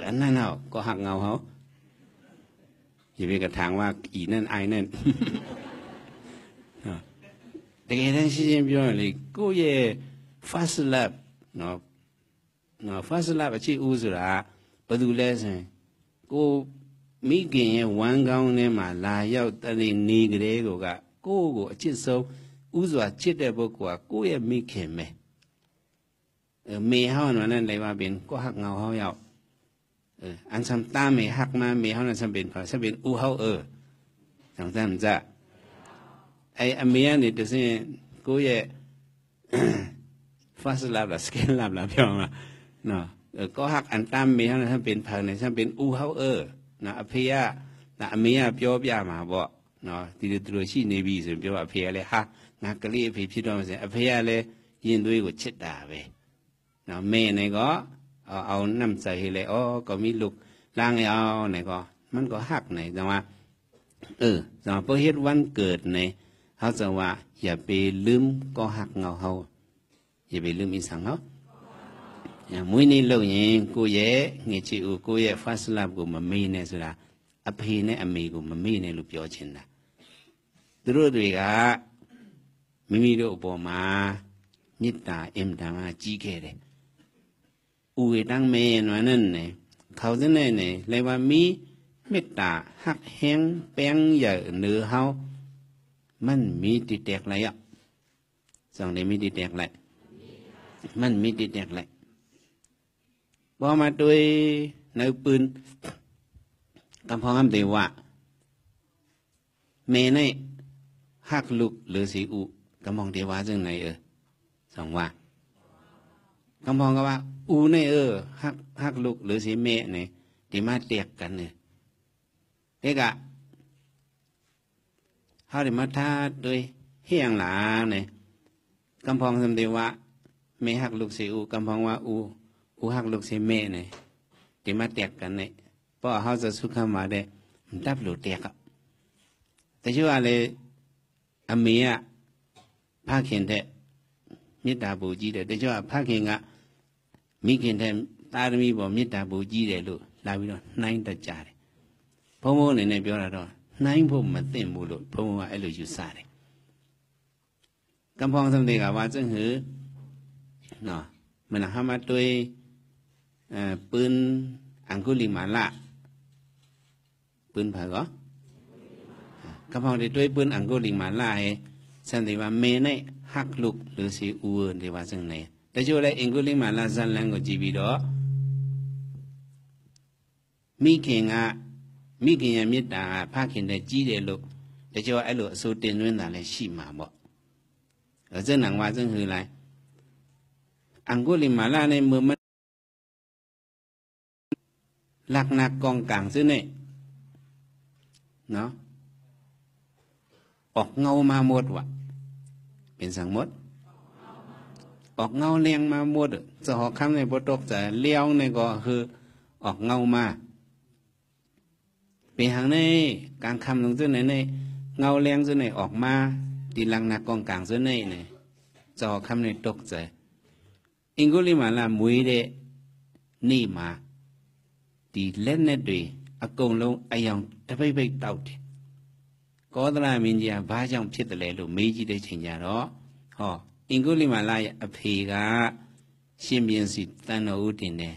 อันนั้นเอาก็หักเงาเขาอย่าไปกระถางว่าอีนั่นไอนั่นแต่แกทั้งสิ้นပြောเลยกูရဲ့ first love เนาะ first love အချစ်ဦးဆိုတာဘာလို့လဲဆိုရင်ကိုမိခင်ရဲ့ဝမ်းကောင်းထဲမှာလာရောက်တည်းနေကြတဲ့ကိုအချစ်ဆုံးဥစွာချစ်တဲ့ပုဂ္ဂိုလ်ကကိုယ့်ရဲ့မိခင်ပဲမေဟောင်းနဲ့လည်းပါเป็นก็หักเงาเขาရောက်อันซ้ำตาไม่หักมาไม่เขานั่นซ้ำเป็นเขาซ้ำเป็นอู้เขาจังซ้ำจะไอ้อเมียนี่ตัวสิ่งกูแย่ ฟัสลับละสเกนลับละพี่น้องเนาะก็หักอันตามมีท่านเป็นพังในท่านเป็นอูเฮานะอภิยะนะอเมียเปียวပြมาบ่เนาะဒီလိုသူတို့ရှိနေပြီဆိုပြောအဖေကလည်းဟာငါကလေးအဖေဖြစ်တော့မှဆိုအဖေကလည်းရင်သွေးကိုချစ်တာပဲနော်แม่เนี่ยก็เอาน้ำใส่ให้เลยอ๋อก็มีลูกล้างเอาเนี่ยก็มันก็หักเนี่ยจังว่าจังว่าพอเฮ็ดวันเกิดเนี่ยเขาจะว่าอย่าไปลืมก็หักเงาเขาอย่าไปลืมอีสังเขาอย่างมื้อนี้ลูกยังกูเย่เงี้ยจิอูกูเย่ฟาสลับกูมามีเนี่ยสุดาอภัยเนี่ยอเมกูมามีเนี่ยลูกပြောချင်တာသူတို့တွေကမိမိတို့အပေါ်မှာမေတ္တာအင်တာမှာကြီးခဲ့တယ်ဥဝေတံမေနဝနနေเขาจะเนี่ยเลยว่ามีเมตตาหักแห้งแป้งใหญ่เนื้อเฮามันมีติดแตกไรอ่ะสองเดมีติดแตกไรมันมีติดแตกไรพอมาด้วยในปืนกำพองคำเดียวว่าเมย์ในหักลุกหรือสีอุกำพองเดียวว่าจึงไหนสองว่ากำพองก็ว่าอูในหักลุกหรือสีเมย์เนี่ยที่มาเตียกกันเนี่ยเด็กอะเขาได้มาท่าด้วยเฮียงหลาเนี่ยกำพองสมเด็จว่าเมย์หักลุกสีอูกำพองว่าอูหักลุกสีเมย์เนี่ยที่มาเตียกกันเนี่ยเพราะเขาจะสุขมาได้มันดับหลุดเตียกอะแต่ชื่ออะไรอเมียภาคเขียนแท้มิตรบูจีเด้แต่ชื่อภาคเขียนอะมีเขียนแท้ตาดมีบ่มิตรบูจีเด้ลูกลาวิโรนั่งตัดจ่าเลยพอโมเนี่ยပြောတာတော့นั่งဖို့မသိဘူးလို့ဘုံကအဲ့လိုယူဆတယ်ကံဖောင်းစံတွေကว่าจึงหือเนาะมันหามาด้วยปืนอังคุลิมาละปืนไผก็กำพองได้ด้วยปืนอังคุลิมาละให้สันติว่าเมในหักลุกหรือสิอูที่ว่าจังไหนแต่ช่วงแรกอังคุลิมาละซันแลงก็จีบีดอမိခင်ရဲ့မေတ္တာဖခင်တဲ့ကြီးတယ်လို့တချို့အဲ့လိုအစိုးတင်သွင်းတာလည်းရှိမှာပေါ့အစနံဝါစံဟူလိုက်အင်္ဂုလိမာလာနဲ့มือมันหลักหนักกองกลางซึ่งเนี่ยเนาะออกเงามาหมดวะเป็นสังหมดออกเงาเลี้ยงมาหมดจะหอกคำในบทตกจะเลี้ยวในก็คือออกเงามาเป็นหางในการคำลงซึ่งในเงาเลี้ยงซึ่งในออกมาตีหลักหนักกองกลางซึ่งในเนี่ยจะหอกคำในตกใจอิงกุลิมาลามุยเดนี่มาဒီလက်နဲ့တွေအကုန်လုံးအယောင်တပိတ်ပိတ်တောက်တယ်ကောသလမင်းကြီးကဘာကြောင့်ဖြစ်တယ်လဲလို့မေးကြည့်တဲ့ချိန်ကျတော့ဟောအင်္ဂုလိမာလရဲ့အဖေကရှင်ပြန်စီတန်တော်ဦးတင်တယ်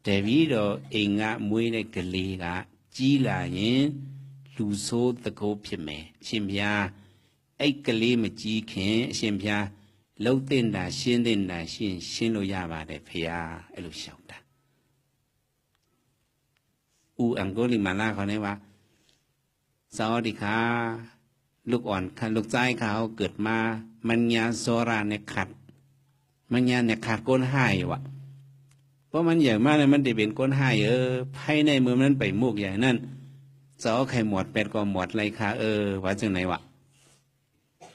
တပည့်တော်အိမ်ကမွေးတဲ့ကလေးကကြီးလာရင်လူဆိုးတကိုးဖြစ်မယ်အရှင်ဘုရားအဲ့ကလေးမကြီးခင်အရှင်ဘုရားလှုပ်တင်တာရှင်းတင်တာရှင်းလို့ရပါတယ်ဖေဟာအဲ့လိုရှောက်တာอูอังกุลิมาลาเขาเนี่ยว่าสวัสดีค่ะลูกอ่อนลูกใจเขาเกิดมามันยาโซราเนี่ยขัดมันยาเนี่ยขาดก้นหายวะเพราะมันใหญ่มากเลยมันได้เป็นก้นหายภายในมือมันไปมุกใหญ่นั่นสาวไข่หมดเป็ดก็หมดเลยค่ะว่าจังไหนวะ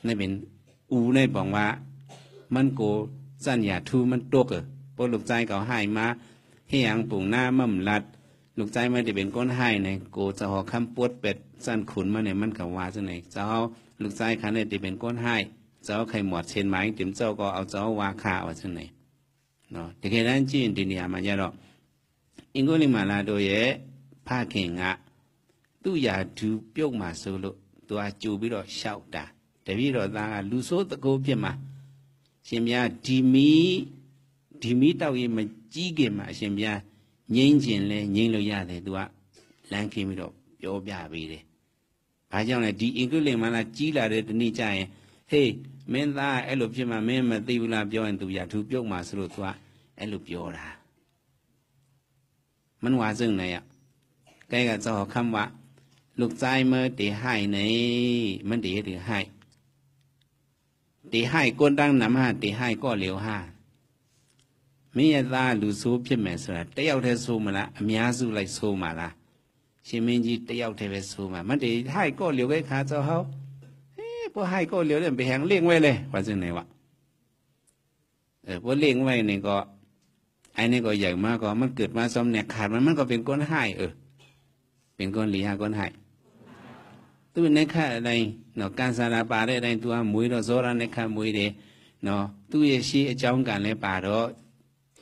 นี่เป็นอูในบอกว่ามันโกสัญญาทูมันตกเพราะลูกใจเขาหายมาเฮียงปุ่งหน้ามั่มลัดลูกใจไม่ได้เป็นก้นให้เนี่ยโกจะหอคำปวดเป็ดสั้นขุนมาเนี่ยมันกับว่าจังไหนเจ้าลูกใจขันเนี่ยได้เป็นก้นให้เจ้าไข่หมดเช่นไม้ติ๋มเจ้าก็เอาเจ้าวาคาว่าจังไหนเนาะแต่แค่นั้นจีนดินยามาเยอะหรอกอิงกุลิมาลาโดยภาคเข่งอะตู้ยาดูเปียกมาโซโลตัวจูบิโรเช่าตาแต่บิโรตาลูโซตะโกเพียมาเช่นยาดีมีเต้าเองมันจี้เกมาเช่นยาငိမ့်ကျင်လဲငိမ့်လို့ရတယ်သူကလမ်းခင်းပြီးတော့ပြောပြပေးတယ်။ဘာကြောင့်လဲဒီအင်္ဂုလိမာလာကြီးလာတဲ့ဒီနေ့ကျရင်ဟေးမင်းသားအဲ့လိုဖြစ်မှမင်းမသိဘူးလားပြောရင်သူရထူပြုတ်မှာဆိုလို့သူကအဲ့လိုပြောတာ။มันว่าซึ่งไหนอ่ะใกล้กับเจ้าคำว่าลูกใจเมื่อตีให้ในมันตีหรือให้ตีให้ก้นดังน้ำห้าตีให้ก็เหลวห้า မင်းရဲ့သားလူဆိုးဖြစ်မယ်ဆိုတာတယောက်တည်းဆိုးမလားအများစုလိုက်ဆိုးမှာလားရှင်မင်းကြီးတယောက်တည်းပဲဆိုးမှာမတည်ဟိုက်ကော့လျော်ခဲ့ခါစောဟောพอให้ก็เหลียวเดินไปแหงเลี้ยงไว้เลยว่าซึ่งไหนวะพอเลี้ยงไว้นี่ก็ไอ้นี่ก็ใหญ่มากก็มันเกิดมาซ้อมเนี่ยขาดมันก็เป็นก้นให้เป็นก้นหลีหาก้นให้ตัวในข้าอะไรเนาะการสารปาได้อะไรตัวมวยเราโซราในข้ามวยเดเนาะตัวเยชีเจ้ากันเลยป่าเรา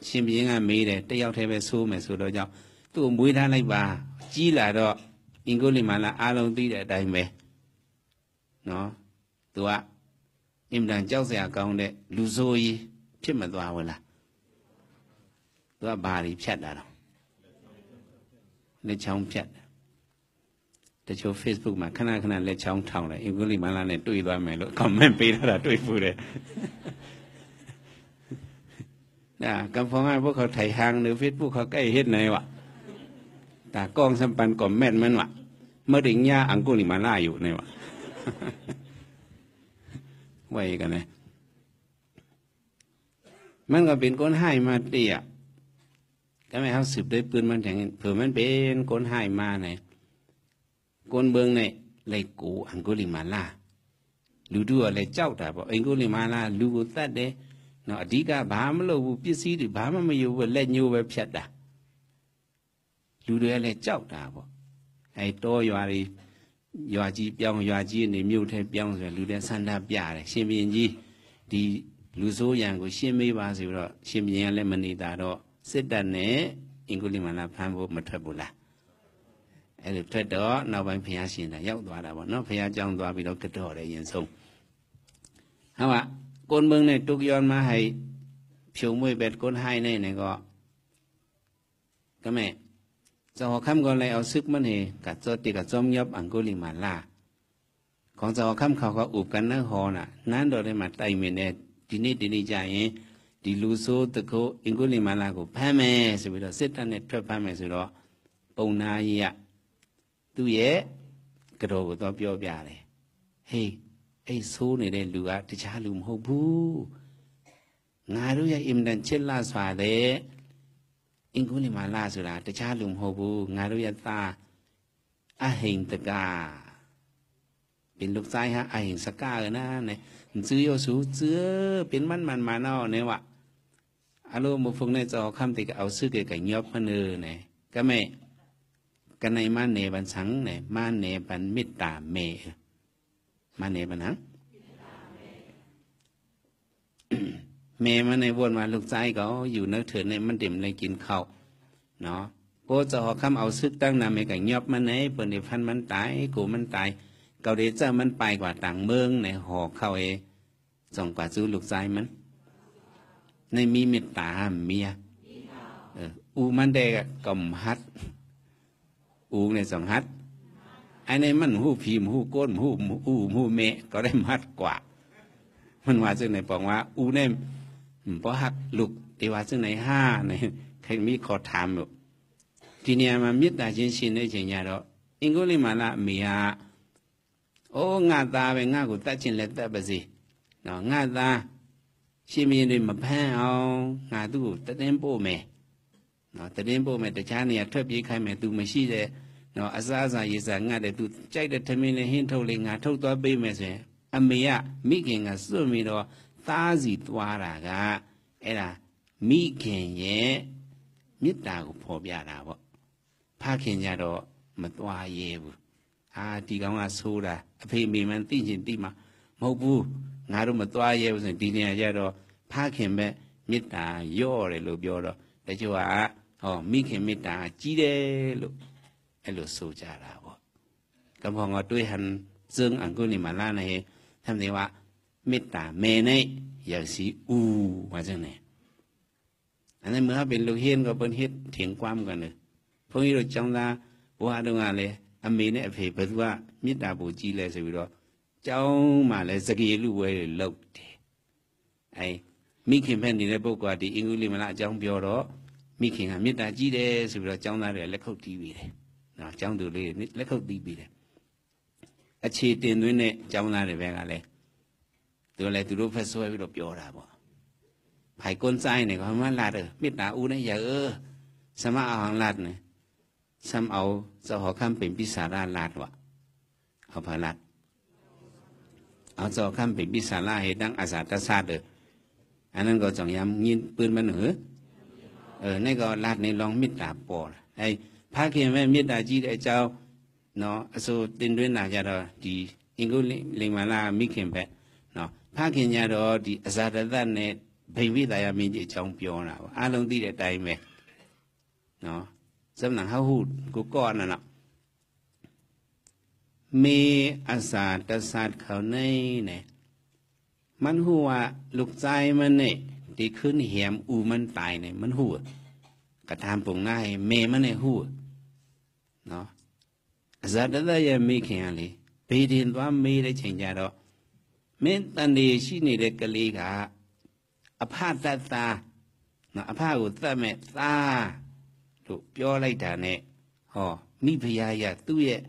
ชิมยังไงมีเดแต่ยาวเทไปสู้ไม่สู้เราเจ้าตัวมวยท่านอะไรป่าจี้ละเราอิงกุลิมาละอารมณ์ตีได้ไหมเนาะตัวอิมดันเจ้าเสียกองเดลูโซยีဖြစ်မသွားဘူးလားသူကဘာတွေဖြတ်တာတော့လက်ချောင်းဖြတ်တချို့ Facebook မှာခဏခဏလက်ချောင်းထောင်တယ်အင်္ဂလိပ်မလာနဲ့တွေ့သွားမယ်လို့ comment ပေးထားတာတွေ့ဖူးတယ်นะกำพองพวกเขาถ่ายหางหรือ Facebook เขาใกล้เฮ็ดไหนวะตากล้องสัมปันคอมเมนต์มันวะเมื่อถึงย่าอังกุลิมาล่าอยู่ไหนวะไว้กันนะมันก็เป็นก้นให้มาเตี้ยก็ไม่เขาสืบได้ปืนมันอย่างนี้เผื่อมันเป็นก้นให้มาไหนก้นเบืองในเลยกูอังกุลิมาล่าလူတို့ကလည်းကြောက်တာပေါ့အင်္ဂုလိမာလာလူကိုတတ်တယ်နော်အဓိကဘာမလုပ်ဘူးပစ္စည်းတွေဘာမှမယူဘူးလက်ညှိုးပဲဖြတ်တာလူတွေကလည်းကြောက်တာပေါ့အဲတောရွာတွေရွာကြီးပြောင်းရွာကြီးနေမြို့ထဲပြောင်းဆိုလူတွေဆန္ဒပြတယ်ရှင်ဘုရင်ကြီးဒီလူဆိုးရန်ကိုရှင်းမေးပါဆိုတော့ရှင်ဘုရင်ကလည်းမနေတာတော့စစ်တပ်နဲ့အင်္ဂုလိမာလာဖမ်းဖို့မထွက်ဘူးလားအဲ့လိုထွက်တော့နောက်ပိုင်းဘုရားရှင်တာရောက်သွားတာပေါ့နော်ဘုရားကြောင်းသွားပြီးတော့ကတော့တယ်ရင်ဆုံးဟုတ်ပါก้นเมืองในตุกย้อนมาให้ผิวมวยเบ็ดก้นให้เนี่ยก็แม่จะหอคำก็เลยเอาซึกมันเหกัดจอติกับจอมยับอังกุลิมาล่าของจะหอคำเขาก็อุบกันนั่งหอน่ะนั้นโดยได้มาไต่เมนเนี่ยทีนี้ใจเองดีลูโซตะโกอังกุลิมาล่าก็แพ้แม่สุดแล้วเสร็จแล้วเนี่ยทั่วแพ้แม่สุดแล้วปูนายีอ่ะตัวเย่กระโดดก็ต้องเปียวเปียเลยเฮ้ไอ้โซ่เนี่ยลูกอะที่ชาลุมหูบูงารู้ยังอิมดันเชลล่าสวาเดอิงกุลิมาล่าสุดาที่ชาลุมหูบูงารู้ยังตาอาหิงตะกาเป็นลูกชายฮะอาหิงสกาเลยนะเนี่ยซื้อโยสูซื้อเป็นมันมาเนาะเนี่ยวะอารมณ์มุฟงเนี่ยจะเอาคำติกเอาซื้อเกี่ยวกับยบมันเนี่ยก็ไม่กันในมาเนบันสังเนี่ยมาเนบันมิตตาเมมาเนบันนังเมมันในวนมาลูกใจก็อยู่นักเถิดในมันเต็มเลยกินข้าวเนาะโกจะหอคำเอาซึกตั้งนำไปกับยบมันในเปิดในพันมันตายกูมันตายเกาเดจ้ามันไปกว่าต่างเมืองในหอเข้าส่งกว่าซื้อลูกใจมันในมีเมตตาเมียอูมันเด็กกลมฮัดอูในสองฮัดไอ้ในมันหูพิมหูก้นหูเมะก็ได้มัดกว่ามันว่าซึ่งในบอกว่าอูเนี่ยเพราะฮักลูกที่ว่าซึ่งในห้าในใครมีขอถามอยู่ทีนี้มามิตรตาชินชินได้เฉียงยาดอกอิงกุลิมาละเมียโอ้งาตาไปงากูตัดชินเล็ดตัดไปสิเนาะงาตาชิมีเลยมาแพ้เอางาตู้ตัดเต็มโป้เมะเนาะตัดเต็มโป้เมะแต่ชาเนี่ยทับยี่ใครเมะตูไม่ชี้เลยเนาะอาซาเยซางาเดตูใจเดทมินเลยหินเท่าเลยงาเท่าตัวเบเมะสิอเมียมิเก่งกับสู้มีดอตาสีตัวละกะเอ็ดะมิเก่งเย่มิตากูพอบยาดาบ่พาเก่งยาดอมาตัวเย่บุที่กำลังสู้ละอภิมีมันตีจินตีมาไม่บูงาดูมาตัวเย่บุสิทีนี้ยาดอพาเก่งแบบมิตาย่อเลยลูกย่อดอแต่ชัวมิเก่งมิตาจีเดลูกไอ้ลูกสู้จาราบ่กำพองเอาด้วยหันซึ่งอังกุลิมาล่าในทำนี้ว่าเมตตาเมเนยอย่างสีอูว่าจังไหนอันนั้นเมื่อเป็นลูกเฮียนก็เป็นเฮ็ดเถียงความกันเลยพวกนี้เราจังละว่าตรงนั้นเลยอเมเนี่ยเผยเผยว่าเมตตาบูจีเลยสิวิโรเจ้ามาเลยสกีลูกเวรลกเดไอ้มิขิมแผ่นดินในพวกกว่าที่อังกุลิมาล่าจังเปียวรอมิขิมเมตตาจีเดสิวิโรจังละเลยเล็กเขาตีบีเลยนะจังดูเลยเล็กเขาตีบีเลยအခြေတင်သွင်းတဲ့ကျောင်းသားတွေပဲကလည်းသူလည်းသူတို့ဖက်ဆွဲပြီးတော့ပြောတာပေါ့ဖ ภายก้นใจเนี่ยก็มาลาดเมตตาอูเนี่ยอย่าสมาเอาหังลาดเนี่ยซ้ำเอาเจ้าหอคำเป็นพิสาราลาดวะเอาพาลาดเอาเจ้าคำเป็นพิสาราเหตุดังอาสาตศาสตร์อันนั้นก็จ่องยำยินปืนมันนี่ก็ลาดในลองมิตรตาปอไอ้พระเขียนไว้มิตรตาจีไอ้เจ้าเนาะสุตินด้วยนาจารย์ดีอิงกุลิมาลามิเขียนไปเนาะพระเขียนยาดอดีอาสาตศาสตร์เนี่ยเพ่งวิทยามีจิตจงเปียวนะอารมณ์ที่ได้ใจไหมเนาะสำนักเขาหูกูก้อนน่ะมีอาสาตศาสตร์เขาในเนี่ยมันหัวลูกใจมันเนี่ยที่ขึ้นเหี่ยมอูมันตายเนี่ยมันหัวกระทำปงหน้าให้เมมันเนี่ยหัวเนาะอาสาตศาสตร์ยังมีแค่อะไรไปดินว่ามีได้เชิงยาดอกเมื่อตอนนี้ชีนี่เด็กกะลีกะอภาตตาเนาะอภาอุตเมตตาถูกပြောလိုက်တာနဲ့ဟောမိဖုရားရသူ့ရဲ့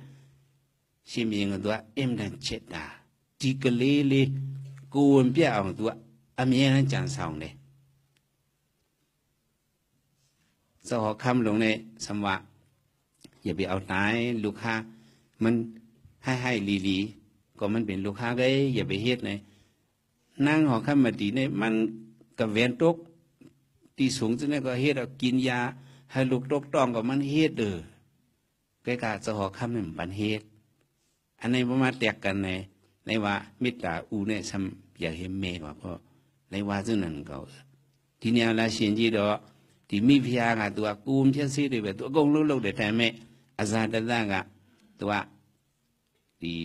ရှင်ဘုရင်ကသူကအင်တန်ချစ်တာဒီကလေးလေးကိုဝင်ပြတ်အောင်သူကအမြဲတမ်းကြံဆောင်တယ်စောคำลงในสมวะอย่าไปเอาตายลูกค้ามันให้ลีก็มันเป็นลูกค้าก็อย่าไปเฮ็ดเลยนั่งหอคำมาดีเนี่ยมันกับเวนตกที่สูงจะเนี่ยก็เฮ็ดกินยาให้ลูกตกต้องกับมันเฮ็ดใกล้ๆจะหอคำเนี่ยมันเฮ็ดอันนี้ประมาณแตกกันในว่ามิตรอูเนี่ยซ้ำอยากเห็นเมว่าเพราะในว่าซึ่งนั่นก็ทีนี้เราเสียนจีดอที่มีพยากตัวกูมเช่นซีด้วยแบบตัวกงลูกเด็ดแทนแม่อาซาตะกะตัวที่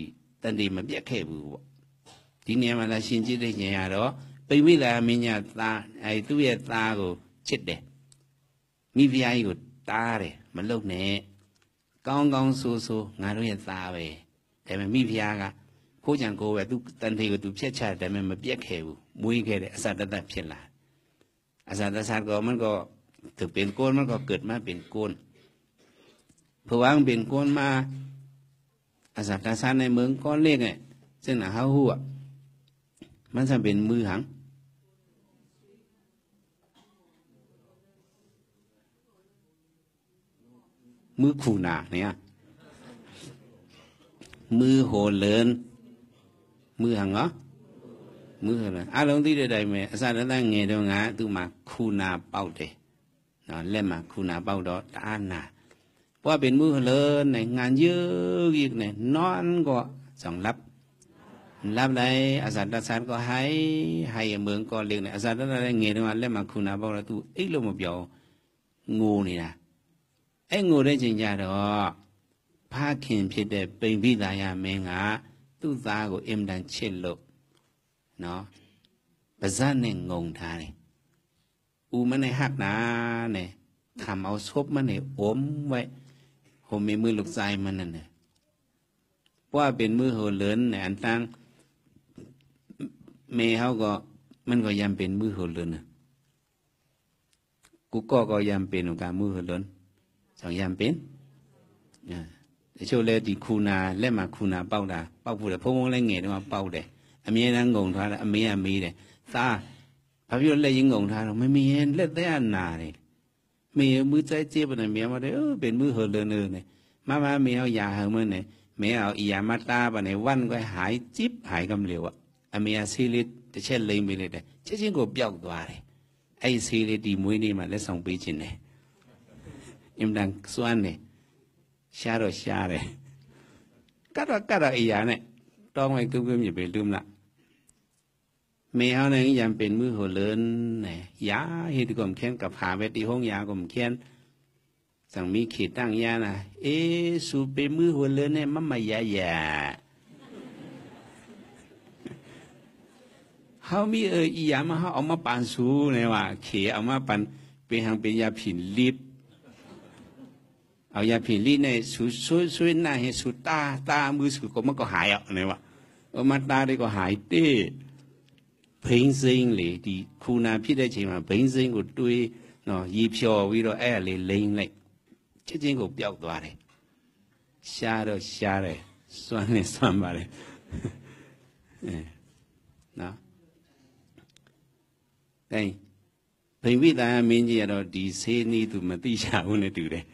ตันดีมันเบี้ยแค่บุทีนี้มาเราเสียนจีได้ยังไงดอไปวิลามีญาตาไอ้ตัวရဲ့ตาကိုချစ်တယ်မိဖုရားကြီးကိုတားတယ်မလုပ်နဲ့ကောင်းကောင်းဆိုးဆိုးငါတို့ရဲ့သားပဲဒါပေမဲ့မိဖုရားကခိုးကြံကိုပဲသူတန်ထေကိုသူဖျက်ချတယ်ဒါပေမဲ့မပြတ်ခဲ့ဘူးမွေးခဲ့တယ်အစတတဖြစ်လာအစတဆာก็มันก็ถึงเป็นโกนมันก็เกิดมาเป็นโกนเพราะว่ามันเป็นโกนมาอาสาตาซาในเมืองก้อนเล็กเนี่ยซึ่งน่ะเฮาฮู้มันจะเป็นมือหังมือคูนาเนี่ยมือโหเลินมือหังเหรอมืออะไรอารมณ์ที่ใดๆไหมอาสาตั้งเงี้ยตรงนั้นตูมาคูนาเป่าเดเนาะเล่มมาคูนาเป่าดอตาหนาเพราะเป็นมือเลินในงานเยอะอีกเนี่ยนอนก็สองรับเลยอาสาตาซานก็ให้เมืองก็เลี้ยงเนี่ยอาสาตาได้เงี้ยตรงนั้นเล่มมาคูนาเป่าแล้วตูไอ้ลมมาเปียวงูนี่นะไอ้งูได้จริงจังดอกพาเข็นผิดแต่เป็นวิทยาเมงะตุตาก็เอ็มดันเชิดโลเนาะประสานเนี่ยงงท่าเนี่ยอูมันในหักนาเนี่ยทำเอาซบมันเนี่ยอมไว้ผมมีมือลูกชายมันนั่นเนี่ยว่าเป็นมือโหเลินเนี่ยอันตั้งเมย์เขาก็มันก็ยำเป็นมือโหเลินกูก็ยำเป็นของการมือโหเลินสองยำเป็นช่วงแรกที่คูนาเล่มาคูนาเป้าดาเป้าผู้ใดพวกมึงเล่นเงี้ยมาเป้าเดอเมียนั่งงงท่าอเมียเดตาพระพิรุณเลยยิงงงท่าเราไม่มีเล่นได้อันนาเนี่ยมีมือใจเจ็บอะไรเมียมาได้เป็นมือเหือเลือนเนี่ยมาเมียเอายาเหือมือเนี่ยเมียเอายามาตาปะเนี่ยวันก็หายจิ๊บหายกำเหลวอเมียซีรีส์จะเช่นเลยไปเลยเด้เช่นก็เปียกตัวเลยไอ้ซีรีส์ดีมวยนี่มาเล่นสองปีจินเนี่ยยิ่งดังส่วนเนี่ยชาเลยก็อีกอย่างเนี่ยต้องไปตุ้มอย่าไปลืมละเมียเนี่ยยังเป็นมือหัวเลินเนี่ยยาเฮ็ดกลมแค้นกับหาไปตีห้องยากลมแค้นสั่งมีขีดตั้งยานะสูเป็นมือหัวเลินเนี่ยมันมายาเขามีอีหยามาเขาเอามาปั่นสูเนี่ยว่าเขเอามาปั่นเป็นทางเป็นยาผินลิบเอายาผินลิบเนี่ยช่วยหน้าให้สูตามือสูก็มันก็หายอ่ะเนี่ยว่ามาตาได้ก็หายเต้平生嚟啲苦難ဖြစ်တဲ့ချိန်မှာ平生ကိုတွေးနော်ရေဖြော်ပြီးတော့အဲ့လေလိမ့်လိုက်ချက်ချင်းကိုပျောက်သွားတယ်ရှားတော့ရှားတယ်စွမ်းနေစွမ်းပါတယ်နော် พิวิตามင်းကြီးကတော့ဒီဆေးနီးသူမသိချဘူးနဲ့တူတယ်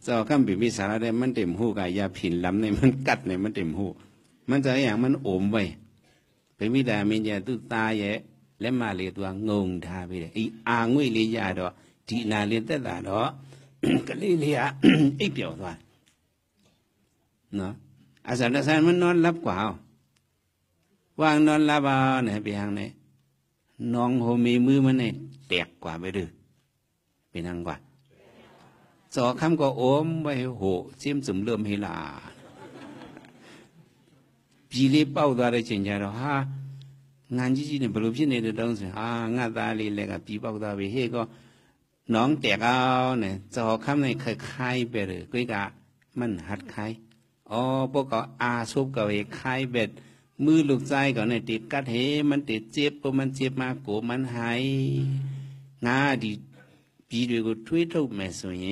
ဇောကံพิวิสารတဲ့มันเต็มหูกายาผินลำเนี่ยมันกัดเนี่ยมันเต็มหูมันจะอย่างมันโอมไว้พิวิตามင်းကြီးသူသားရဲ့လက်မလေးသူကငုံထားပြီးတယ်အာငွေလေးရတော့ဒီနာလေးတက်လာတော့ကလေးလေးကအိပ်ပျော်သွားနော်အစတဆန်မနွန်လပ်กว่าว่างนอนลาบาเนี่ยเปียงเนี่ยน้องโฮมีมือมันเนี่ยแตกกว่าไปดื้อเป็นยังกว่าสอคำก็โอมไว้โหเจียมสุ่มเริ่มให้ลาปีเลี้ยเป้าตัวได้จริงจังหรอฮะงานจีเนี่ยบรรลุพี่เนี่ยต้องสิงานตาลีเลยกับปีเป้าตัวไปเฮก็น้องแตกเอาเนี่ยสอคำเนี่ยคล้ายๆไปเลยก็กะมันหัดคล้ายอ๋อพวกก็อาซุบก็ไปคล้ายเบ็ดมือลูกใจก่อนเนี่ยติดกัดเหมันติดเจ็บพอมันเจ็บมากกูมันหายงาดีปีด้วยกูช่วยทุกแม่ส่วน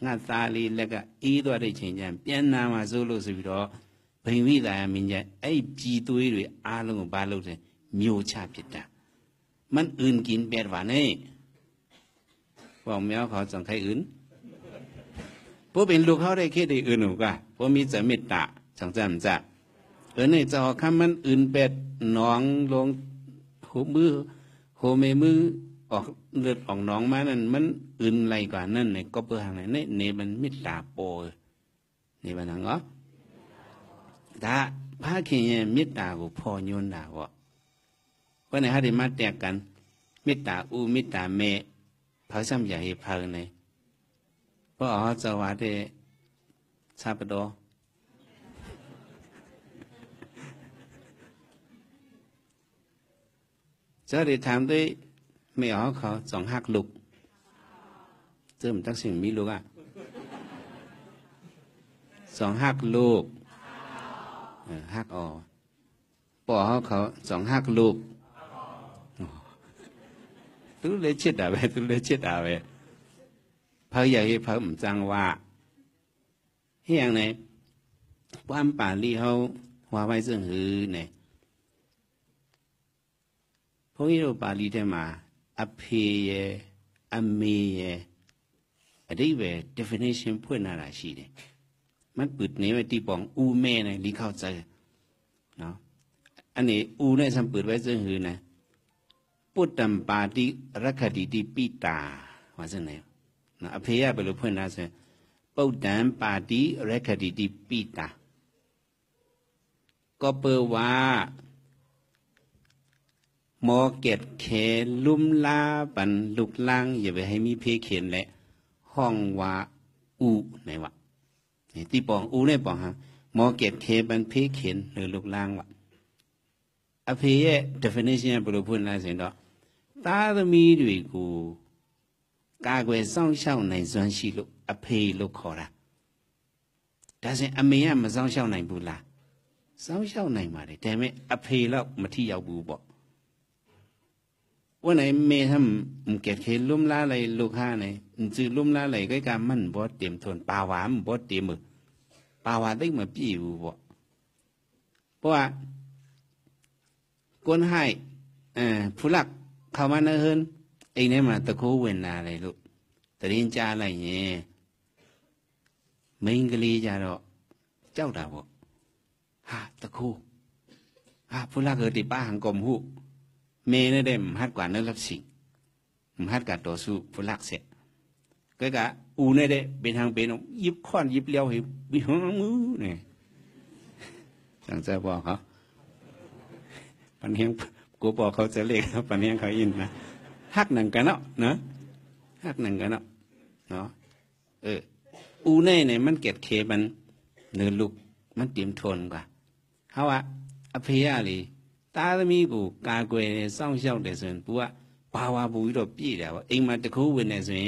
งาตาลีแล้วก็ตัวได้เช่นกันเปลี่ยนนามาสู้ลูกสิพี่รอเพิ่งวิจัยมินจะไอ้ปีตัวด้วยอารมณ์บาลูกเนี่ยมีโอชาพิจารมันอื่นกินแบบว่าเนี่ยบอกแมวเขาจังใครอื่นพวกเป็นลูกเขาได้แค่ได้อื่นหนูก็พวกมีจะเมตตาจังจำจะในจอคำมันอื่นเป็ดหนองลงหูมือโหเมมือออกเลือดออกหนองมานั่นมันอื่นไรกว่านั่นเนี่ยก็เพื่อหางไหนเนี่ยมันมิตรโปนี่มันหางเหรอถ้าพระเขียนมิตรกูพอโยนด่าวะว่าในฮะดิมาแตกกันมิตรอูมิตรเมพระซ้ำใหญ่พระในเพราะอ๋อจะว่าได้ซาปโดจะได้ถามด้วยไม่อ๋อเขาสองหักลูกเจอมันตั้งสิ่งมีลูกอ่ะสองหักลูกหักอ๋อปอเขาสองหักลูกตู้เล็กชิดอะไรตู้เล็กชิดอะไรเพราะอย่างนี้เพราะผมจังว่าเฮียงไหนความป่าลีเขาว่าไว้ซึ่งหือเนี่ยพวกนี้เราบาลีได้มาอภิเยอเมยอันนี้เป็น definition พูดน่ารักชีเลยมันปิดนี้ไว้ที่ปองอูเมเนี่ยลิเข้าใจเนาะอันนี้อูเนี่ยสัมปิดไว้ซึ่งหือนะปุตตัมปาติรักขติติปิตาว่าซึ่งไหนนะอภิเยเป็นรูปพูดน่าสิปุตตัมปาติรักขติติปิตาก็เปว่าหมอเกตเขลุ่มลาปันลุกล่างอย่าไปให้มีเพเขียนแหละห้องว่าอูไหนวะที่ปองอูในปองฮะหมอเกตเขปันเพเขียนหรือลุกล่างวะอภิเย definition บริพูนอะไรสิ่งดอกตาตมีด้วยกูกาเกวซ่องเช่าในส่วนชีลุอภิลุกขอละแต่สิ่งอเมียมาซ่องเช่าในบุลาซ่องเช่าในมาเลยแต่ไม่อภิแล้วมาที่ยาวบูบอกว่าไหนเมย์ทำเก็บเคลุ่มล้าอะไรลูกห้าไหนจือลุ่มล้าอะไรก็การมันบอสเตรียมทนปลาหวานบอสเตรียมมือปลาหวานได้มาพี่อยู่บ่เพราะว่าก้นให้ผู้หลักเข้ามาเนินเองเนี่ยมาตะโกเวนอะไรลูกแต่เรียนจ้าอะไรเนี่ยมิงกะลีจ้าดอกเจ้าดาวบ่ฮะตะโกผู้หลักเกิดติป้าหังกลมหูเมย์เนี่ยได้มหัดกว่านั่นรับสิ่งมหัดการต่อสู้ผู้ลักเสียก็กะอูเนี่ยได้เป็นทางเป็นยิบค้อนยิบเลี้ยวให้บิหัวมือเนี่ยสังเกตบอกเขาปันเฮียงกูบอกเขาจะเล็กปันเฮียงเขาอินนะหักหนังกันเนาะนะหักหนังกันเนาะอูเนี่ยมันเก็บเคมันเนื้อลูกมันเตรียมทนกว่าเขาว่าอภิยาลีตาตมีกูกาเกวซ่องเช่าแต่ส่วนปัวปาวาบุยดอกปีแล้วเองมาตะคูเวนเนี่ยส่วน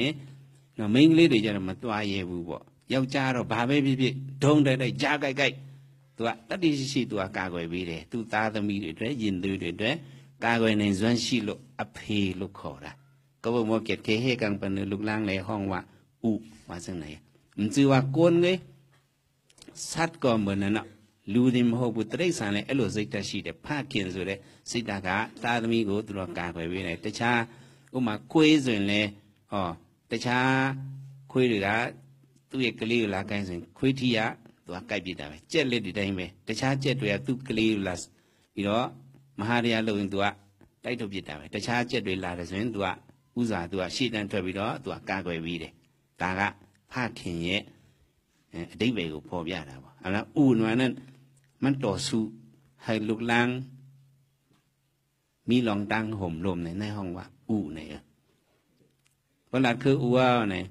เนาะมิงလေးတွေကြတော့မတွားရဲဘူးပေါ့ယောက်ျားတော့ဘာပဲဖြစ်ဖြစ်ဒုံတဲ့ကြားကြိုက်ကြိုက်သူကတတိရှိသူကကာကွယ်ပေးတယ်သူသားသမီးတွေအတွက်ယင်သူတွေအတွက်ကာကွယ်နိုင်စွမ်းရှိလို့အဖေလို့ခေါ်တာก็บอกว่าเก็บเคเฮกังปนลุกล่างในห้องว่าอุว่าซึ่งไหนมันจือว่าโกนเลยสัตว์ก็เหมือนนั้นเนาะလူတွေမဟုတ်ဘူးတိရစ္ဆာန်လည်းအဲ့လိုစိတ်ဓာတ်ရှိတယ်ဖခင်ဆိုတဲ့စိတ်ဓာတ်ကသာသမီကိုသူတို့ကာကွယ်ပေးတယ်တခြား ဥမာခွေးဆိုရင်လေဟောတခြားခွေးတွေကသူ့ရဲ့ကလေးကိုလာကိုင်းဆိုရင်ခွေးထီးကသူကကိုက်ပြစ်တာပဲကြက်လက်ဒီတိုင်းပဲတခြားကြက်တွေကသူ့ကလေးကိုလာပြီးတော့မဟာတရားလုပ်ရင်သူကတိုက်ထုတ်ပြစ်တာပဲတခြားကြက်တွေလာတယ်ဆိုရင်သူကဥစားသူကရှေ့တန်းထွက်ပြီးတော့သူကကာကွယ်ပြီးတယ်ဒါကဖခင်ရဲ့အတိတ်ပဲကိုပေါ်ပြတာပေါ့အဲ့ဒါဥနွားနဲ့มันต่อสู้ให้ลูกหลานมีลองตั้งห่มลมในห้องว่าอู่เนี่ยเพราะลัดคืออู่ว่าเนี่ย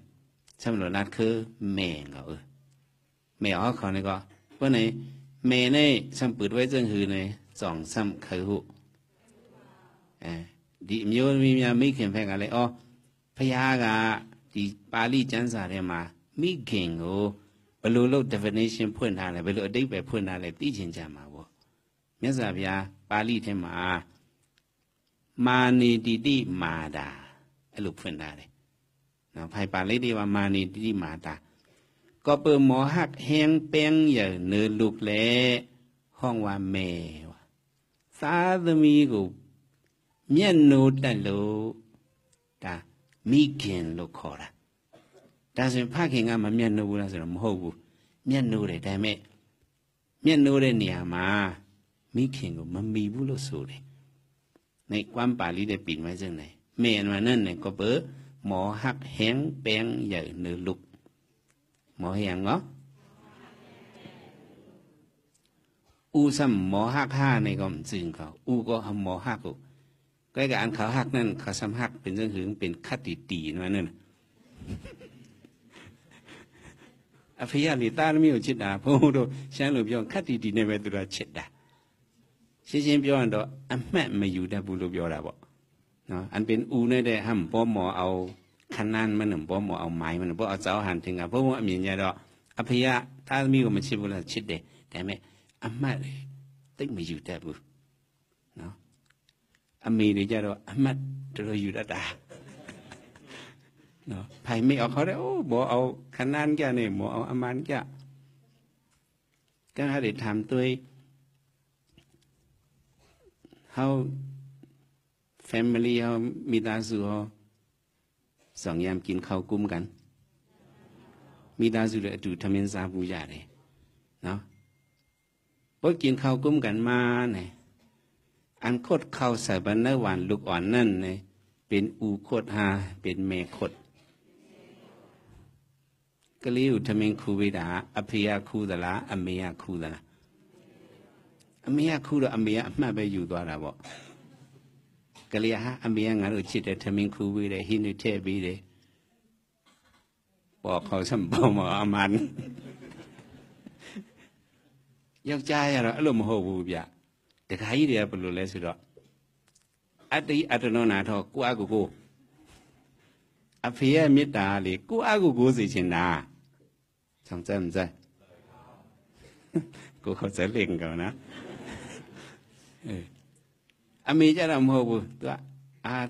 สำหรับลัดคือแม่เขาแม่เขาเนี่ยก็เพราะในแม่เนี่ยสัมปิดไว้จึงคือในสองซ้ำคือหูดีมีไม่เขียนแพงอะไรอ๋อพญากาดีปาลีจันสาเนี่ยมามีเข่งโอบรรลุโลก definition พูดอะไรบรรลุอดีตแบบพูดอะไรตีเชิงจามาบ่မြတ်စွာဘုရားပါဠိထဲမှာမာနေတိတိမာတာအဲ့လိုဖွင့်ထားတယ်နော်ဖိုင်ပါဠိတွေမှာမာနေတိတိမာတာก็เปิดหมอหักแห้งแป้งอย่าเนื้อลูกแหล่ห้องว่าแม่ว่ะสามีกูเมียนโนตันโลตามีเขียนลูกขอละแต่ส่วนภาคเขียนก็มันเมียนโนบุนะส่วนมันหูเมียนโนเลยแต่ไม่เมียนโนเลยเนี่ยมาမိခင်ကိုမမီဘူးလို့ဆိုတယ်။ในความปาลีได้ปิ่นไว้จังไหนแม่นว่านั่นเนี่ยก็เปิดหมอหักแห้งแป้งใหญ่เนื้อลุกหมอแห้งเนาะอูซ้ำหมอหักห้าในก็มันจึงเขาอูก็ทำหมอหักกูใกล้กับอันเขาหักนั่นเขาซ้ำหักเป็นเรื่องถึงเป็นคติตีนั่นนั่นอภิญาลิตาไม่有จิตดาพวกเราฉันหลุดย้อนคติตีในเวตุระจิตดาရှင်းရှင်းပြောရင်တော့အမှတ်မယူတတ်ဘူးလို့ပြောတာပေါ့နော်အန်ပင်ဦးနေတဲ့ဟမ်ပေါ်မော်အောင်ခဏန်းမနပေါ်မော်အောင်မိုင်းမနပေါ်အကြောဟန်တင်ကဘုံဘုံအမြင်ကြတော့အဖေကသားသမီးကိုမချစ်ဘူးလားချစ်တယ်ဒါပေမဲ့အမှတ်တိတ်မယူတတ်ဘူးနော်အမေတွေကြတော့အမှတ်တော်တော်ယူတတ်တာနော်ဖိုင်မေเอาเขาได้โอ้บ่เอาขนานแกนี่บ่เอาอมานแกก็ให้ได้ทำตัวเขาfamily เขามีตาสูเขาสองยามกินข้าวกุ้มกันมีตาสูเลยดูทำเป็นซาบูยาเลยเนาะพอกินข้าวกุ้มกันมาเนี่ยอันโคตรข้าวใส่บันเนอร์หวานลูกอ่อนนั่นเนี่ยเป็นอูโคตรฮาเป็นเมโคตรก็เลี้ยวทำเป็นคูเวดาอภิยาคูดละอเมียคูดละอเมียคูတော့အမေကအမှတ်ပဲယူသွားတာပေါ့ကလေးဟာအမေကငါတို့ချစ်တယ်ထမင်းခူပေးတယ်ဟင်းတွေထည့်ပေးတယ်ပေါ်ခေါ်စံပေါ်မှာအမန်ယောက်ျားရတော့အဲ့လိုမဟုတ်ဘူးဗျတခါကြီးတွေကဘယ်လိုလဲဆိုတော့အတ္တိအတ္တနောနာတော့ကိုယ့်အကူကိုအဖေရဲ့မေတ္တာလေကိုယ့်အကူကိုစေချင်တာဆောင်စမ်းစမ်းကိုเขาจะเล่งกันนะအမေကြတော့မဟုတ်ဘူးသူက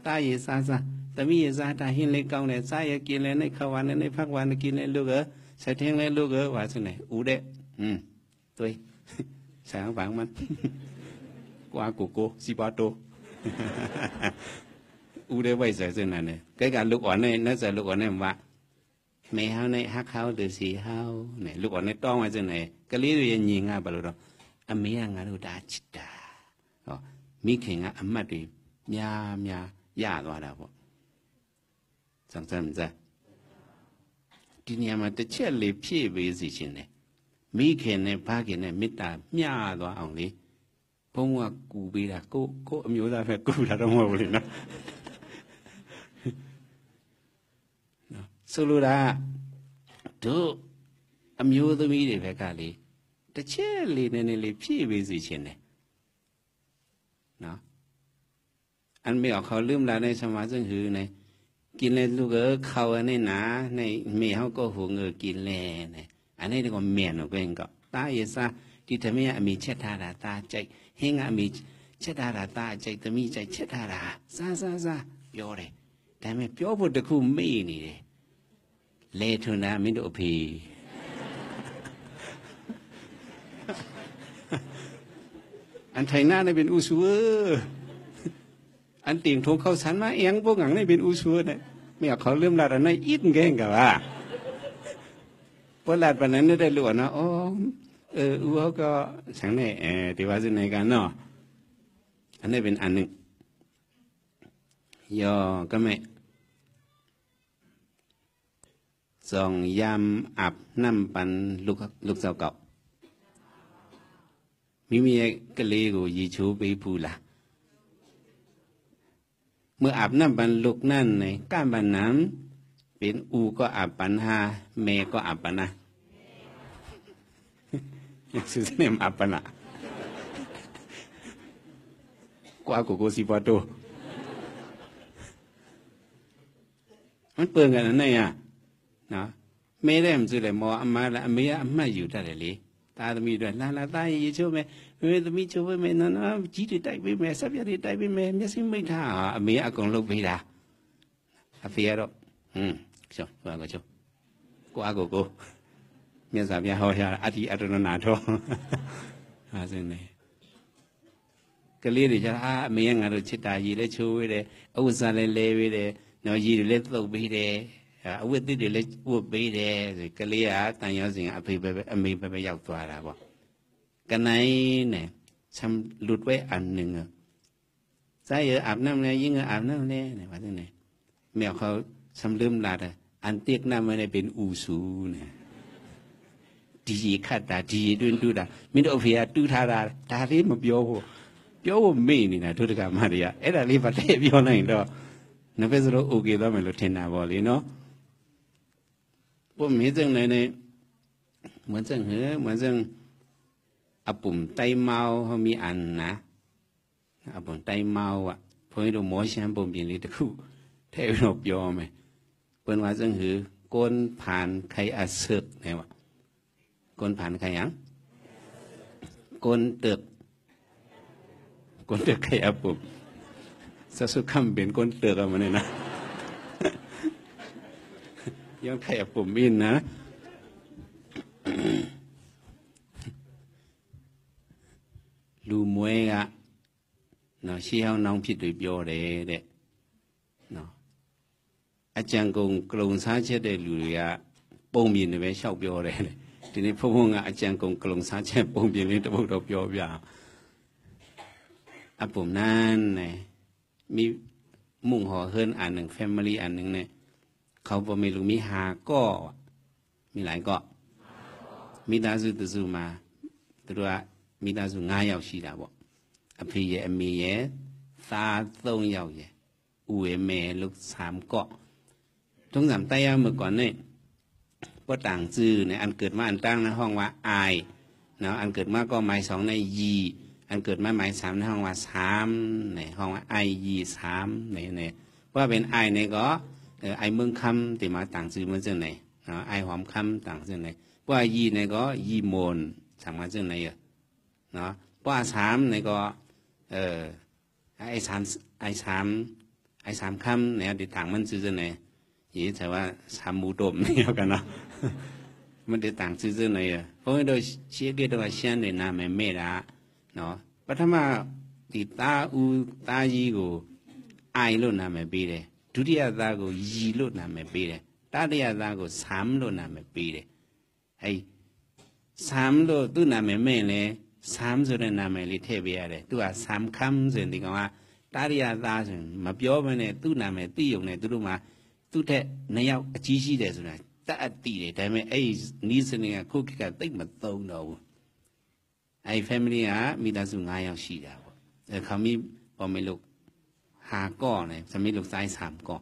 တားရေစားစားသမီးရေစားတာဟင်းလေးကောင်းတယ်စားရกินလဲနဲ့ခဝါနဲ့နဲ့ဖက်ဝါနဲ့กินလဲလို့ကဆက်ထင်းလဲလို့ကဟွာစနေဦးတဲ့သွေးဆိုင်ဘာမှကွာကိုစီပါတိုဦးတဲ့ဝိုက်ဆိုင်စနေနဲ့ကဲကလုတ်အော်နဲ့နဲ့ဆက်လုတ်အော်နဲ့မှာမေဟောင်းနဲ့ဟက်ဟောင်းသူစီဟောင်းနဲ့လုတ်အော်နဲ့တောင်းဝိုက်စနေကလေးတွေရဲ့ညီငါဘယ်လိုတော့အမေကငါတို့ဒါချစ်တာဟောမိခင်ကအမှတ်တွေများရသွားတာပေါ့စံစမ်းစမ်းဒီနေရာမှာတစ်ချက်လေးဖြည့်ပေးစီခြင်းနဲ့မိခင်နဲ့ဖခင်နဲ့မေတ္တာမျှသွားအောင်လေဘုန်းကကူပေးတာကိုအမျိုးသားပဲကူတာတော့မဟုတ်ဘူးလေနော်ဆိုလိုတာတို့အမျိုးသမီးတွေဘက်ကလေတစ်ချက်လေးနည်းနည်းလေးဖြည့်ပေးစီခြင်းနဲ့နော်อันไม่ออกเขาลืมแล้วในสมาซึ่งคือในกินเลยลูกเขาอันนี้นะในเมียเขาก็หัวเงือกินเลยเนี่ยอันนี้ก็เมียนก็เองก็ตาเยซาที่ทำให้มีเช็ดทาราตาใจเฮงมีเช็ดทาราตาใจแต่มีใจเช็ดทาราซาပြောတယ်แต่ไม่ပြောဖို့တခုမေ့နေတယ်လေထုံနာမင်းတို့အဖေอันไทยหน้าเนี่ยเป็นอุสุอั อันติ่งทงเข้าสันมาเอียงพวกหงังนี่เป็นอุชัวเนี่ยไม่อยากเขาเริ่มลาดอันนั้นอิดแกงกับว่าพอลาดปานนั้นได้หลวงนะอ๋ออูเขาก็ฉันเนี่ยที่ว่าสิ่งไหนกันเนาะอันนี้เป็นอันหนึ่งย่อก็ไม่ส่องยามอาบน้ำปันลูกสาวเก่ามีกะเลยกูยีชูไปพูละเมื่ออาบน้ำปันลูกนั่นในก้านบันน้ำเป็นอูก็อาบปันหาเมก็อาบปันนะซื้อเนมอาบปันละกว่ากูสิปอโตมันเปิงกันนั่นไงอ่ะนะไม่ได้มันซื้อเลยมออามาละไม่อามาอยู่ได้เลยตาตมีด้วยลาตายีชูไหมตมีชูไหมนั่นจีดีได้ไปไหมสับยาดีได้ไปไหมไม่สิไม่ท่าเมียกงลูกไปละเฟียร์ชอบว่าก็ชอบกว่ากูเมียสับยาหัวอาทิตย์อรุณนาทองสิ่งนี้ก็เรียกจะเมียงานเราชิดายีเลยชูไว้เลยอุตส่าห์เลยไว้เลยเนาะยีเลยตกไปเลยอาวุธที่เลยอุบไปเลยก็เรียกตั้งยอสิ่งอภิไปอเมริไปยาวตัวละบ่กันไหนเนี่ยทำหลุดไว้อันหนึ่งใส่อาบน้ำเลยยิ่งอาบน้ำเลยเนี่ยว่าที่ไหนแมวเขาทำลืมลาดอันเตียกน้ำมันเป็นอูซูเนี่ยดีขัดตาดีด้วยดูดามิโดเฟียดูท่าดาตาที่มาเบี้ยวไม่นี่นะทุกการมาเรียเอ็ดอะไรประเทศเบี้ยวนั่นดอกนั่นเป็นสิ่งโอเคแล้วมันรู้เทนนาบอลีเนาะพวกมีจังไหนเนี่ยเหมือนจังเหมือนจังอาปุ่มไตเมาเขามีอันนะอาปุ่มไตเมาอ่ะพอให้ดูหมอแชมปุ่มยินดีตะคู่เทวนบยอมไหมเปิ้นว่าจังก้นผ่านใครอาเสกเนี่ยวะก้นผ่านใครยังก้นเตึกใครอาปุ่มสัสุขำเป็นก้นเตึกอะมันเนี่ยนะย้อนใครอาปุ่มบินนะลูมวยอะเนาะชี้เขาน้องผิดโดยเบี้ยวเลยเด็กเนาะอาจารย์กลงสาเชดลูเรียปุ่มบินเนี่ยชอบเบี้ยวเลยทีนี้พวกมึงอาจารย์กลงสาเชปุ่มบินนี่ตะบุกตะเบี้ยวเบี้ยวอาปุ่มนั่นเนี่ยมีมุ่งห่อเฮิร์นอันหนึ่งแฟมิลี่อันหนึ่งเนี่ยเขาบอกมีลูกมีหาก็มีหลายก็มีตาสุตสุมาตัวมีตาสุง่ายเอาชีดาบ่อภิเยอเมียตาต้องยาวเยอุเอเมลูกสามก็ตรงสามใต้ยาเมื่อก่อนเนี่ยพวกต่างจื่อเนี่ยอันเกิดมาอันตั้งในห้องว่าไอเนาะอันเกิดมาก็หมายสองในยีอันเกิดมาหมายสามในห้องว่าสามในห้องว่าไอยีสามเนี่ยว่าเป็นไอเนี่ยก็ไอเมืองคำที่มาต่างจื่อมาจากไหนเนาะไอหอมคำต่างจากไหนว่ายีเนี่ยก็ยีโมนสั่งมาจากไหนเนาะว่าสามเนี่ยก็ไอสามคำเนี่ยติดต่างมันจื่อจากไหนยี่แต่ว่าสามมูดมเนี่ยกันเนาะมันติดต่างจื่อจากไหนเพราะว่าโดยเชื่อเกี่ยวกับเชื่อในนามเมตาเนาะปัทมาติตาอูตายีกูไอลุ่นนามปีเลยดุติยตากูยีลุ่นนามปีเลยตาติยตากูสามลุ่นนามปีเลยไอสามลุ่นตุนามเมเลยสามส่วนนามลิเทเบียเลยตัวสามคำส่วนที่เขาว่าตาติยตาส่วนมาเปียวไปเนี่ยตุนามตีอยู่เนี่ยตุลุมาตุเทในยาวจีจีเดส่วนตาตีเลยแต่ไม่ไอนี่ส่วนเนี่ยคุกกี้ติดมาตรงเราไอ้ family อ่ะมีตาสุง่ายเอาชีดาบ่เขามีพอไม่ลูกหาก้อเนี่ยจะมีลูกซ้ายสามก้อ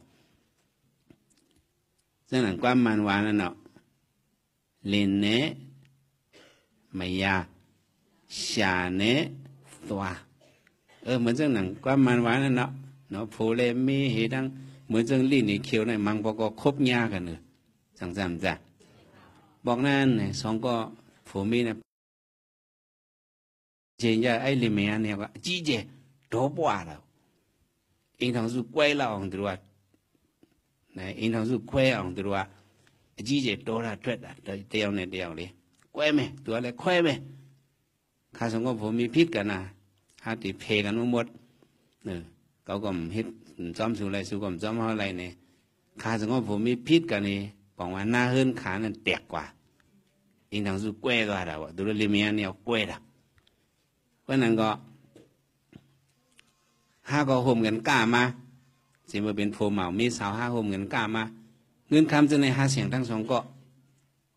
ซึ่งหลังความมันวานั่นเนาะเลนเนะมายาชาเนะตัวเหมือนจังหนังความมันวานั่นเนาะโพเลมีเฮดังเหมือนจังลี่นี่เขียวในมังปก็ครบยากันเลยจังจำจ้ะบอกนั่นเนี่ยสองก็โผมีเนี่ยเจียไอ้ลิเมียเนี่ยก็จีเจดอปวาแล้วอินทางสุกล้วยเราของตัวนะอินทางสุกล้วยของตัวจีเจดอละทวดเดียวเนี่ยเดียวเลยกล้วยไหมตัวอะไรกล้วยไหมข้าสงฆ์ผมมีพิษกันนะหาติเพกันหมดก็ เขาก็เฮ็ดจอมสู่ไรสู่ก็จอมเฮาไรเนี่ยขาสงบผมมีพิษกันนี่บอกว่าหน้าเฮิรนขานั่นแตกกว่าอิงทางสู่แก้ก็ได้ว่าดูแลเมียเนี่ยแก้ละเพราะนั้นก็ห้าก็ห่มกันกล้ามาสิมาเป็นโฟมเหมามีสาวห้าห่มกันกล้ามาเงินคำจะในหาเสียงทั้งสองก็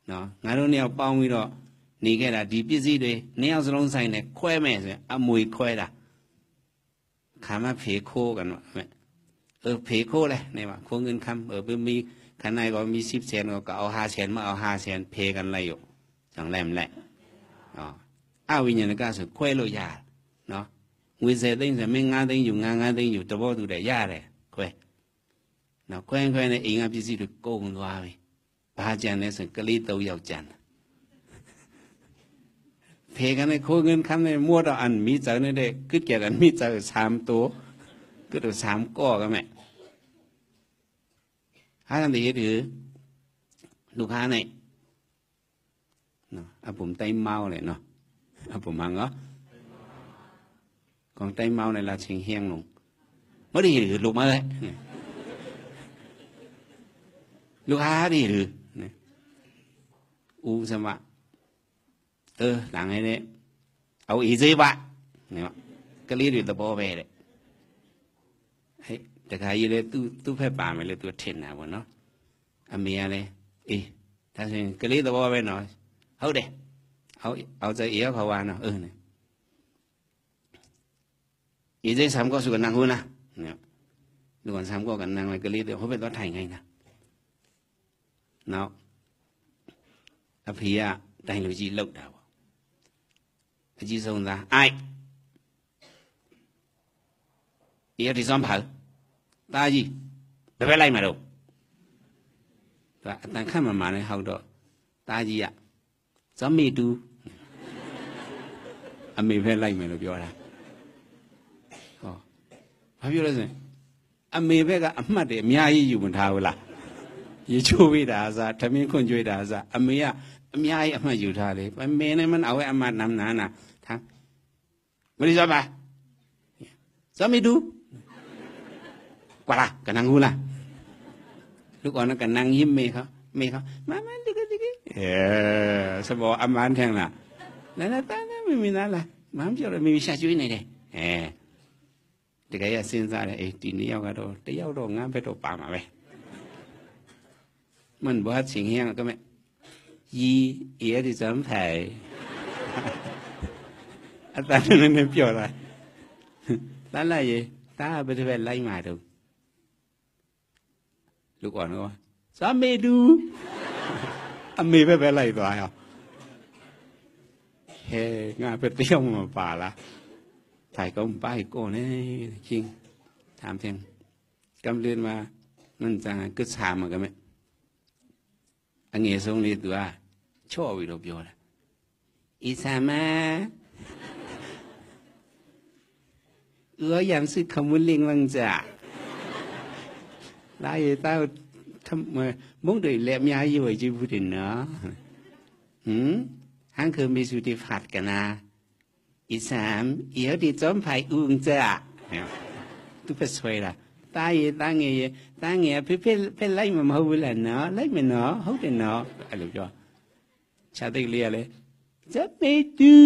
เนาะงานเราเนี่ยเป้ามีดอกนี่แค่ละดีพิจิตรเลยเนี่ยสลงใส่เนี่ยแควแม่สิอมวยแควละขามาเพโคกันวะเพโคเลยเนี่ยว่าโคเงินคำเป็นมีข้างในก็มี10 แสนก็เอา5 แสนมาเอา5 แสนเพกันอะไรอยู่จังแรมแหละอ๋ออ้าวิญญาณก็สุดแควโลยาเนาะงวยเสด็จแต่ไม่งานได้อยู่งานได้อยู่ตะบอดูได้ยาเลยแควเนาะแควในเองอ่ะพิจิตรโกงตัวไปพาจันเนี่ยสุดกะลีเตาเหยาจันเพกันในโคเงินคำในมั่วเราอันมีเจอในเด็กคือเกียรติอันมีเจอ3 ตัวก็ตัว3 ก้อกันไหมถ้าทำดีถือลูกค้าเนี่ยเนาะเอาผมไตเมาเลยเนาะเอาผมหังเหรอของไตเมาในลาเชียงเฮียงลงไม่ได้ถือลูกมาเลยลูกค้าดีหรืออูสมะหลังไอ้เนี่ยเอาอีซีบะเนี่ยก็รีดอยู่ตะโบไปเลยเฮ้ยแต่ใครอยู่เลยตู้เพ่ป่าไม่เลยตัวเทนนะวะเนาะอเมียเลยถ้าเป็นก็รีดตะโบไปหน่อยเอาเด้เอาใจเอี้ยเขาวานเนาะเนี่ยอีซี3 ก็สุกันนางหูนะเนี่ยดูกัน3 ก็กันนางเลยก็รีดเดี๋ยวเขาเป็นตัวไทยไงนะเนาะอภิยะได้ลูกจีลุกดาวအကြီးဆုံးသားအိုက်ဒီအဒီစွမ်းပါတာကြီးတပည့်လိုက်မှာတော့သူကအတန်ခတ်မှမှနဲ့ဟောက်တော့တာကြီးကဇမီတူအမေပဲလိုက်မယ်လို့ပြောတာဟောဘာပြောလဲဆိုရင်အမေဘက်ကအမှတ်တွေအများကြီးယူမထားဘူးလားရေချိုးပေးတာအစားထမင်းခွန့်ကျွေးတာအစားအမေကအများကြီးအမှတ်ယူထားတယ်အမေနဲ့မနာဝဲအမှတ်နမ်းနာထားမလို့စပါစမီတူกว่าล่ะกันนังหูล่ะลูกอ่อนกันนังยิ้มเมเขามาดิกสบออามันแทงล่ะนั่นตาไม่มีนั่นล่ะมันเจ้าเลยไม่มีชาจุ้ยไหนเด้ดิกายสินซาเลยทีนี้เอากันเดี๋ยวเรางานไปตัวป่ามาไปมันบอกว่าสิ่งเฮี้ยงก็ไม่ยีที่จำแผ่อาจารย์นั่นเป็นเปียวอะไรตาอะไรตาไปที่เป็นไรมาดูลูกอ่อนก็ว่าสามีดูอเมย์ไปเป็นไรตัวอ่ะเฮ้งานไปเที่ยวมาป่าละถ่ายก็ป้ายโก้เนี่ยจริงถามเพียงกำเรียนมานั่นจะกึศชามเหมือนกันไหมอันเงี้ยส่งเรียนตัวชอบวิโรบิโอละอีสามายามซื้อคำว่าเลี้ยงวังจ่าลายตาทำมามุ่งโดยเลี้ยมยาอยู่จีบุตรเนาะฮังคือมีสุติผัดกันนะอีสามเอี่ยวดีจอมไผ่อุ้งจ่าทุกเป็นสวยละตาเงี้ยเพื่อไล่มาเอาเวลาเนาะไล่มาเนาะเขาเป็นเนาะอะไรจ้ะชาติเลียเลยจะไม่ดู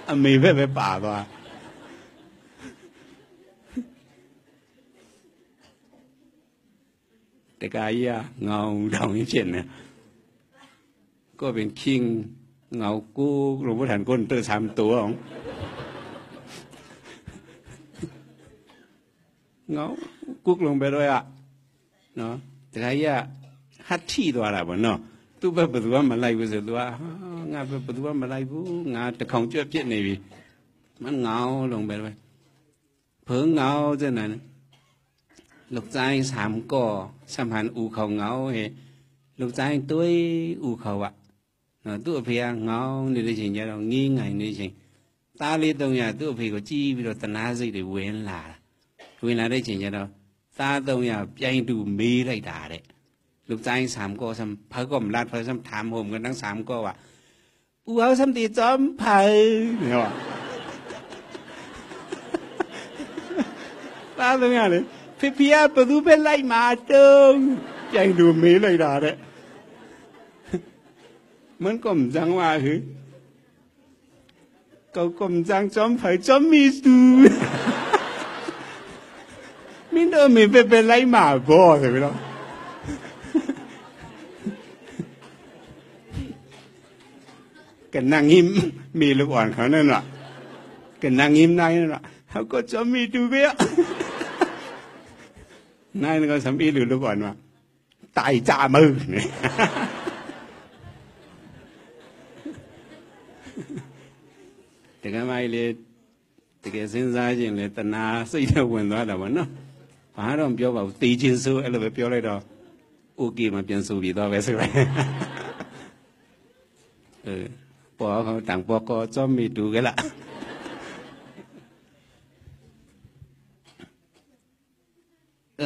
อเมย์ไปป่าตัวแต่กายเงาดาวนี้เช่นเนี่ยก็เป็นคิงเงากู้หลวงพ่อฐานก้นเตอร์3 ตัวของเงากุกลงไปด้วยเนาะแต่กายฮัตที่ตัวอะไรบ้างเนาะตู้แบบประตูว่ามาไล่ไปสุดว่างานแบบประตูว่ามาไล่ผู้งานแต่ของเจ้าเพี้ยนนี่บีมันเงาลงไปด้วยเพิ่งเงาเจ้านั้นลูกใจ3 ก็สัมพันธ์อูเขาเงาเฮลูกใจตัวอูเขาตัวเพียงเงาในที่จริงเรางี้ไงในจริงตาลีตรงนี้ตัวเพียงก็จี้ไปเราตนาสิเดเวนลาได้จริงเราตาตรงนี้ยังดูมีไรด่าเลยลูกใจ3 ก็สัมพระกรมราชพระสัมถามผมกันทั้ง3 ก็ว่าอูเอาสัมติจอมไผ่เนี่ย ตาตรงนี้เลยพี่ประตูเป็นไรมาตึงใจดูมีเลยด่าเลยมันก็มจังว่าคือก็มจังจอมไผ่จอมมีสูมินเดอร์มีเป็นไรมาบ่ใช่ไหมล่ะกันนั่งยิ้มมีลูกอ่อนเขานั่นแหละกันนั่งยิ้มนายนั่นแหละเขาก็จะมีดูเบี้ยนายนั่นก็สามีหรือลูกอ่อนว่าตายจ่ามือเนี่ยแต่ก็ไม่เลยแต่ก็စဉ်းစားခြင်းเลยตนาစိတ်ထဲဝင်သွားတာပေါ့နော်ဘာတော့ပြောပါဘူးတီးချင်းဆိုအဲ့လိုပဲပြောလိုက်တော့โอเคมาပြန်ဆိုပြီးတော့ပဲဆိုပဲပေါ်เขาต่างปอก็จอมมีดูกันละ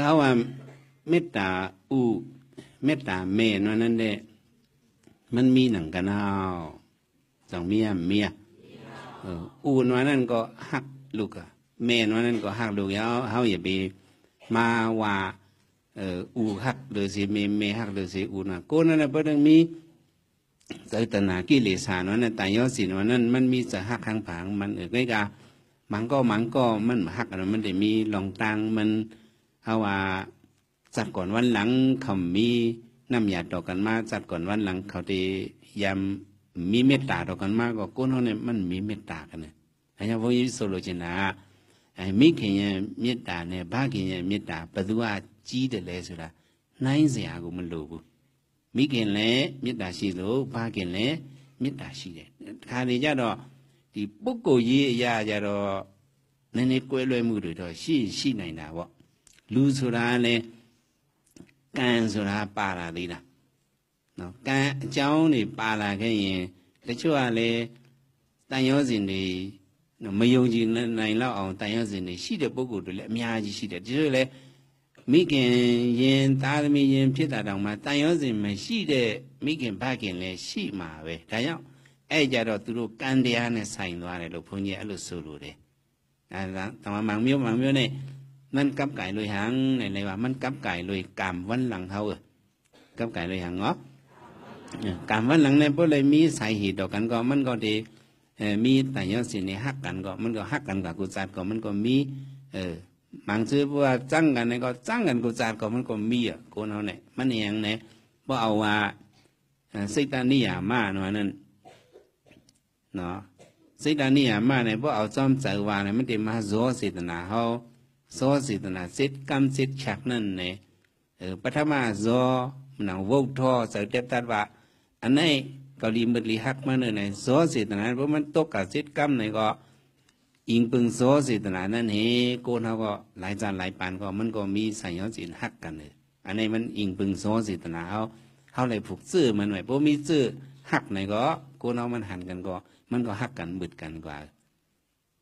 เขาว่าเมตตาอุเมตตาเมนว่านั่นแหละมันมีหนังกันเอาสองเมียอุนว่านั่นก็หักลูกอะเมนว่านั่นก็หักลูกเขาอย่าไปมาว่าอูหักหรือสิเมหักหรือสิอูนะโกนั่นน่ะเพิ่นมีใจตนากิเลสานนั้นแต่ย้อนสินวันนั้นมันมีจะหักข้างผางมันไงกะมันก็มันหักอะไรมันได้มีลองตังมันเอาว่าจัดก่อนวันหลังเขามีน้ำยาต่อกันมาจัดก่อนวันหลังเขาได้ยำมีเมตตาต่อกันมาก็ก้นเขาเนี่ยมันมีเมตตากันเนี่ยอันนี้พวกนี้โซโลจินะไอ้มิเขียนเมตตาเนี่ยบ้าเขียนเมตตาประตูว่าจีเดเลยสุดละนั่นเสียกูมันรู้มิเกนเลยมิตรရှိလို့ဘာကင်လဲမေတ္တာရှိတယ်ခါနေကြတော့ဒီပုဂ္ဂိုလ်ကြီးအရာကြတော့နည်းနည်းကွဲလွဲမှုတွေတော့ရှိနိုင်တာပေါ့လူဆိုတာလဲကံဆိုတာပါလာသေးတာနော်ကံအကြောင်းတွေပါလာခဲ့ရင်တချို့ကလည်းတန်ရောစဉ်တွေမယုံကြည်နိုင်လောက်အောင်တန်ရောစဉ်တွေရှိတဲ့ပုဂ္ဂိုလ်တွေလည်းအများကြီးရှိတယ်တချို့လည်းမိခင်ရင်သားသမီးရင်ဖြစ်တာတောင်မှတန်ရောစဉ်မရှိတဲ့မိခင်ဖခင်လည်းရှိမှာပဲဒါကြောင့်အဲ့ကြတော့သူတို့ကံတရားနဲ့ဆိုင်သွားတယ်လို့ဘုန်းကြီးအဲ့လိုဆိုလို့တယ်အဲဒါတမမောင်မျိုးနဲ့มันกับไก่ลอยหางในเลยว่ามันกับไก่ลอยกามวันหลังเท่ากับไก่ลอยหางเนาะกามวันหลังเนี่ยพวกเลยมีสาเหตุต่อกันก็มันก็ดีมีแต่ยอดสิ่งนี้หักกันก็มันก็หักกันกับกุศลก็มันก็มีบางชื่อว่าจังกันเนี่ยก็จังกันกุศลก็มันก็มีอ่ะคนเขาเนี่ยมันเองเนี่ยเพราะเอาว่าสิตานิยามาเนาะนั่นเนาะสิตานิยามาเนี่ยเพราะเอาจอมใจว่าเนี่ยมันจะมาโซสิตนาเขาโซสิตนาสิทกรรมสิทฉักนั่นเนี่ยปฐมโซมันเอาวุฒ่อใส่เต็มตัดว่าอันนี้เกาหลีมืดลีหักมาเนี่ยโซสิตนาเพราะมันตกกับสิทกรรมเนี่ยก็อิงปึงโซสิตนานั่นเฮโกนเขาก็หลายจานหลายปานก็มันก็มีสายย้อนสินหักกันเลยอันนี้มันอิงปึงโซสิตนาเขาเลยผูกซื่อมันไว้เพราะมีซื่อหักไหนก็โกนเอามันหันกันก็มันก็หักกันบึดกันกว่า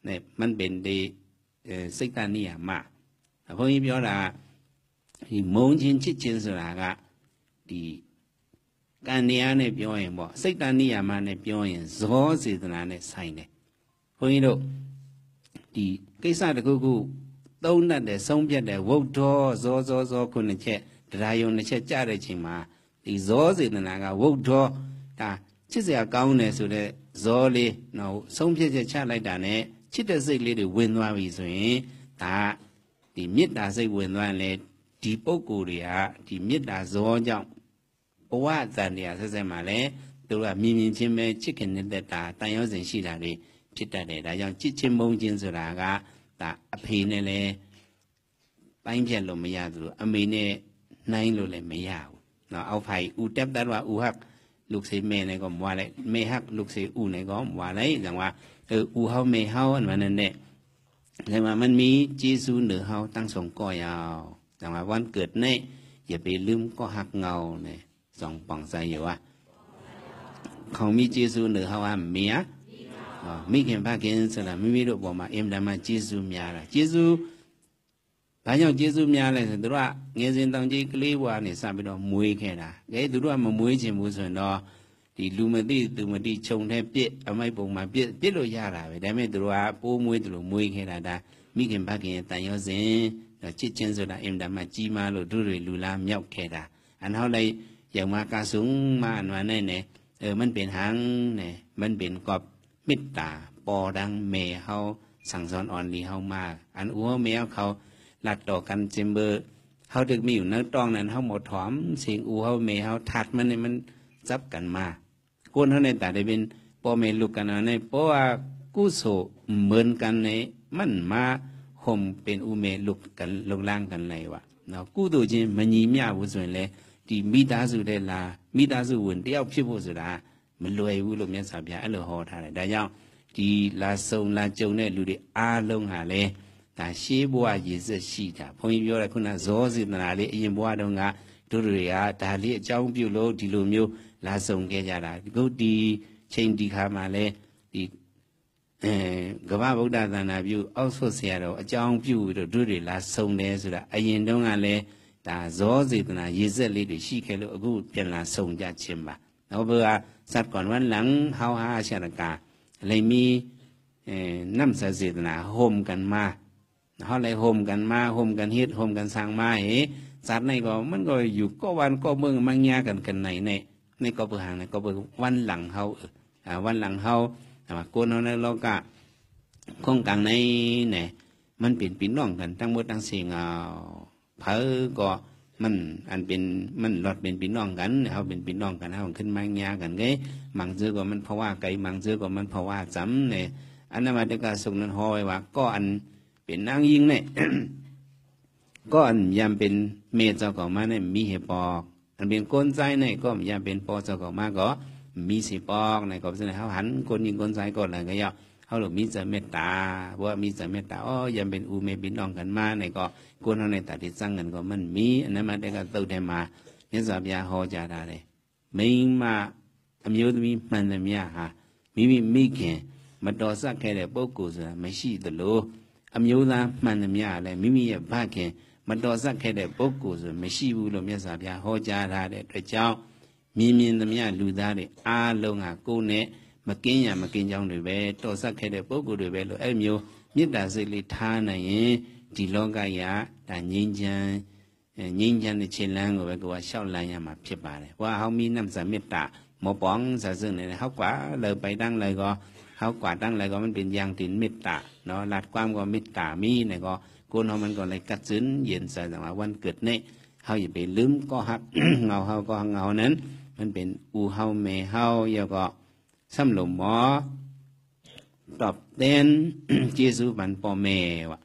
เนี่ยมันเป็นดีစိတ်တဏှိယမဘုန်းကြီးပြောတာဒီမုန်းချင်းချစ်ချင်းဆိုတာကဒီကံတရားနဲ့ပြောရင်ပေါ့စိတ်တဏှိယမနဲ့ပြောရင်ဇောစေတနာနဲ့ဆိုင်တယ်ဘုန်းကြီးတို့ဒီကိစ္စတစ်ခုခုသုံးတတ်တယ်ဆုံးဖြတ်တယ်ဝုဒ္ဓောဇောခုနှစ်ချက်တရားယုံနှစ်ချက်ကြားတဲ့ချိန်မှာဒီဇောစေတနာကဝုဒ္ဓောဒါချစ်စရာကောင်းတယ်ဆိုတဲ့ဇောလေးနော်ဆုံးဖြတ်ချက်ချလိုက်တာနဲ့ချစ်တဲ့စိတ်လေးတွေဝင်သွားပြီဆိုရင်ဒါဒီမေတ္တာစိတ်ဝင်သွားရင်လေဒီပုဂ္ဂိုလ်တွေကဒီမေတ္တာဇောကြောင့်ဘဝတန်တရားဆက်ဆက်မှာလေသူကမြင်ချင်းပဲချစ်ခင်နေတဲ့တာတန်ရောစဉ်ရှိတာတွေဖြစ်တတ်တယ်ဒါကြောင့်ချစ်ချင်းမုန်းချင်းဆိုတာကဒါအဖေနဲ့လေပိုင်းဖြတ်လို့မရသလိုအမေနဲ့နှိုင်းလို့လည်းမရဘူးเนาะเอาไผ่อูတက်ตัดว่าอูฮักลูกเสแม่เนี่ยก็ว่าเลยแม่ฮักลูกเสอูเนี่ยก็ว่าเลยจังว่าอูเฮาเมเฮาอันนั้นเนี่ยแต่ว่ามันมีจีซูเหนือเฮาตั้งสองก้อยเอาแต่ว่าวันเกิดเนี่ยอย่าไปลืมก็หักเงาเนี่ยสองป่องใส่อยู่ว่าเขามีจีซูเหนือเฮาว่าเมียมีเข็มผ้าเข็มสลับไม่มีรูปบอกมาเอ็มดามาจีซูเมียละจีซูบางอย่างจีซูเมียเลยแต่ว่าเงี้ยสินต้องจีกลีว่าเนี่ยสามไปดอกมวยแค่ละไอ้ตัวว่ามันมวยจิมบุษนดอဒီလူမသိသူမသိခြုံတဲ့ပြစ်အမိုက်ပုံမှာပြစ်လို့ရတာပဲဒါပေမဲ့သူတို့ကပိုးမွေးတယ်လို့မွေးခဲ့တာဒါ မိခင်ဖခင်ရဲ့တန်ရောစဉ်ချစ်ချင်းဆိုတာအင်တာမှာကြီးမားလို့တို့တွေလူလားမြောက်ခဲ့တာอันเฮาเลยอย่างมากาสูงมาอันว่าเนี่ยมันเป็นหางเนี่ยมันเป็นกอบมิตตาปอดังเมเฮาสั่งสอนอ่อนลีเฮามาอันอัวเมเขาลัดต่อกันเจมเบอร์เฮาดึกมีอยู่เนื้อตองนั้นเฮาหมดถอมเสียงอัวเฮาเมเฮาถัดมันเนี่ยมันจับกันมาก้นเฮาในแต่ได้เป็นปอเมลูกกันในเพราะว่ากู้โสเหมือนกันในมันมาห่มเป็นอุเมลูกกันลงล่างกันเลยวะเนาะกู้ตัวจริงมันยีเมียบุส่วนเลยဒီမိသားစုတဲ့လာမိသားစုဝင်တယောက်ဖြစ်ဖို့ဆိုတာမလွယ်ဘူးလို့မြတ်စွာဘုရားအဲ့လိုဟောထားတယ်ဒါကြောင့်ဒီလာစုံလာကြုံတဲ့လူတွေအားလုံးဟာလေဒါရှေးဘဝရည်စက်ရှိတာဘုန်းကြီးပြောတဲ့ခုနဇောစေတနာလေးအရင်ဘဝတုန်းကတို့တွေကဒါလေးအကြောင်းပြုလို့ဒီလိုမျိုးလာစုံခဲ့ကြတာဒီချိန်ဒီခါမှာလေဒီကမ္ဘာဗုဒ္ဓသာနာပြုအောက်ဆွတ်ဆရာတော်အကြောင်းပြုတို့တွေလာစုံတယ်ဆိုတာအရင်တုန်းကလည်းဒါဇောစေတနာရည်စက်လေးတွေရှိခဲ့လို့အခုပြန်လာစုံကြခြင်းပါနောက်ဘကစတ်ก่อนวันหลังเฮาหาชรกาเลยมีน้ำเสตนาโฮมกันมาเฮาเลยโฮมกันมาโฮมกันเฮ็ดโฮมกันสร้างมาเหสัตว์ในก็มันก็อยู่ก็วันก็เมืองมังยากันในก็เปิดหางในก็เปิดวันหลังเฮาวันหลังเฮาโกนเฮาในโลกะคงกลางในเนี่ยมันเป็นพี่น้องกันทั้งหมดทั้งสิ่งเผอก็มันอันเป็นมันหลอดเป็นพี่น้องกันเขาเป็นพี่น้องกันเขาขึ้นมังยากันไงมังเจอก็มันเพราะว่าไก่มังเจอก็มันเพราะว่าจำเนี่ยอันนั้นมาจากการส่งนั้นหอยว่าก็อันเป็นนางยิงเนี่ย ก็อันยามเป็นเมเจ้าก็มาเนี่ยมีเหตุปอกอันเป็นก้นใจเนี่ยก็ยามเป็นปอเจ้าก็มาก็มีสิปอกเนี่ยก็เป็นเขาหันคนยิงก้นใจก็อะไรก็ย่อเขาหลบมีใจเมตตาว่ามีใจเมตตายามเป็นอูเมเป็นน้องกันมาเนี่ยก็คนเขาในตัดที่สร้างกันก็มันมีอันนั้นมาได้ก็ตัวได้มาเนี่ยสับยาหอจาได้เลยไม่มาอเมริกามีมันเลยมีฮะมีแค่มาต่อสักแค่เด็กปุ๊กกูจะไม่ใช่ตัวโลอเมริกามันเลยมีอะไรมีบ้าแค่มาต่อสักแค่เด็กปุ๊กกูจะไม่ใช่บุรุษเนี่ยสับยาหอจาได้เลยแต่เจ้ามีตัวมีลูดาเลยลงกูเนี่ยมากินมากินจังเลยเว้ต่อสักแค่เด็กปุ๊กกูเลยเว้เลยมีแต่สิ่งที่ท่าเนี่ยဒီလောကကြီးဒါငြိမ်းချမ်းတဲ့ခြေလမ်းကိုပဲကိုကရှောက်လန်းရမှာဖြစ်ပါတယ်။ဝါဟောမီနမ်စမေတ္တာမောပေါင်းစစနေဟောက်ကเลยไปตั้งเลยก็เฮากว่าตั้งเลยก็มันเป็นอย่างตินเมตตาเนาะลัดความก็เมตตามีเนี่ยก็คนเฮามันก็เลยกัดซึ้นเย็นใส่แต่ว่าวันเกิดเนี่ยเฮาอย่าไปลืมก็ฮัก เงาเฮาก็เงานั้นมันเป็นอูเฮาเมเฮาแล้วก็ซ้ำหลงหมอตอบเต้น เจซูบันปอเมวะ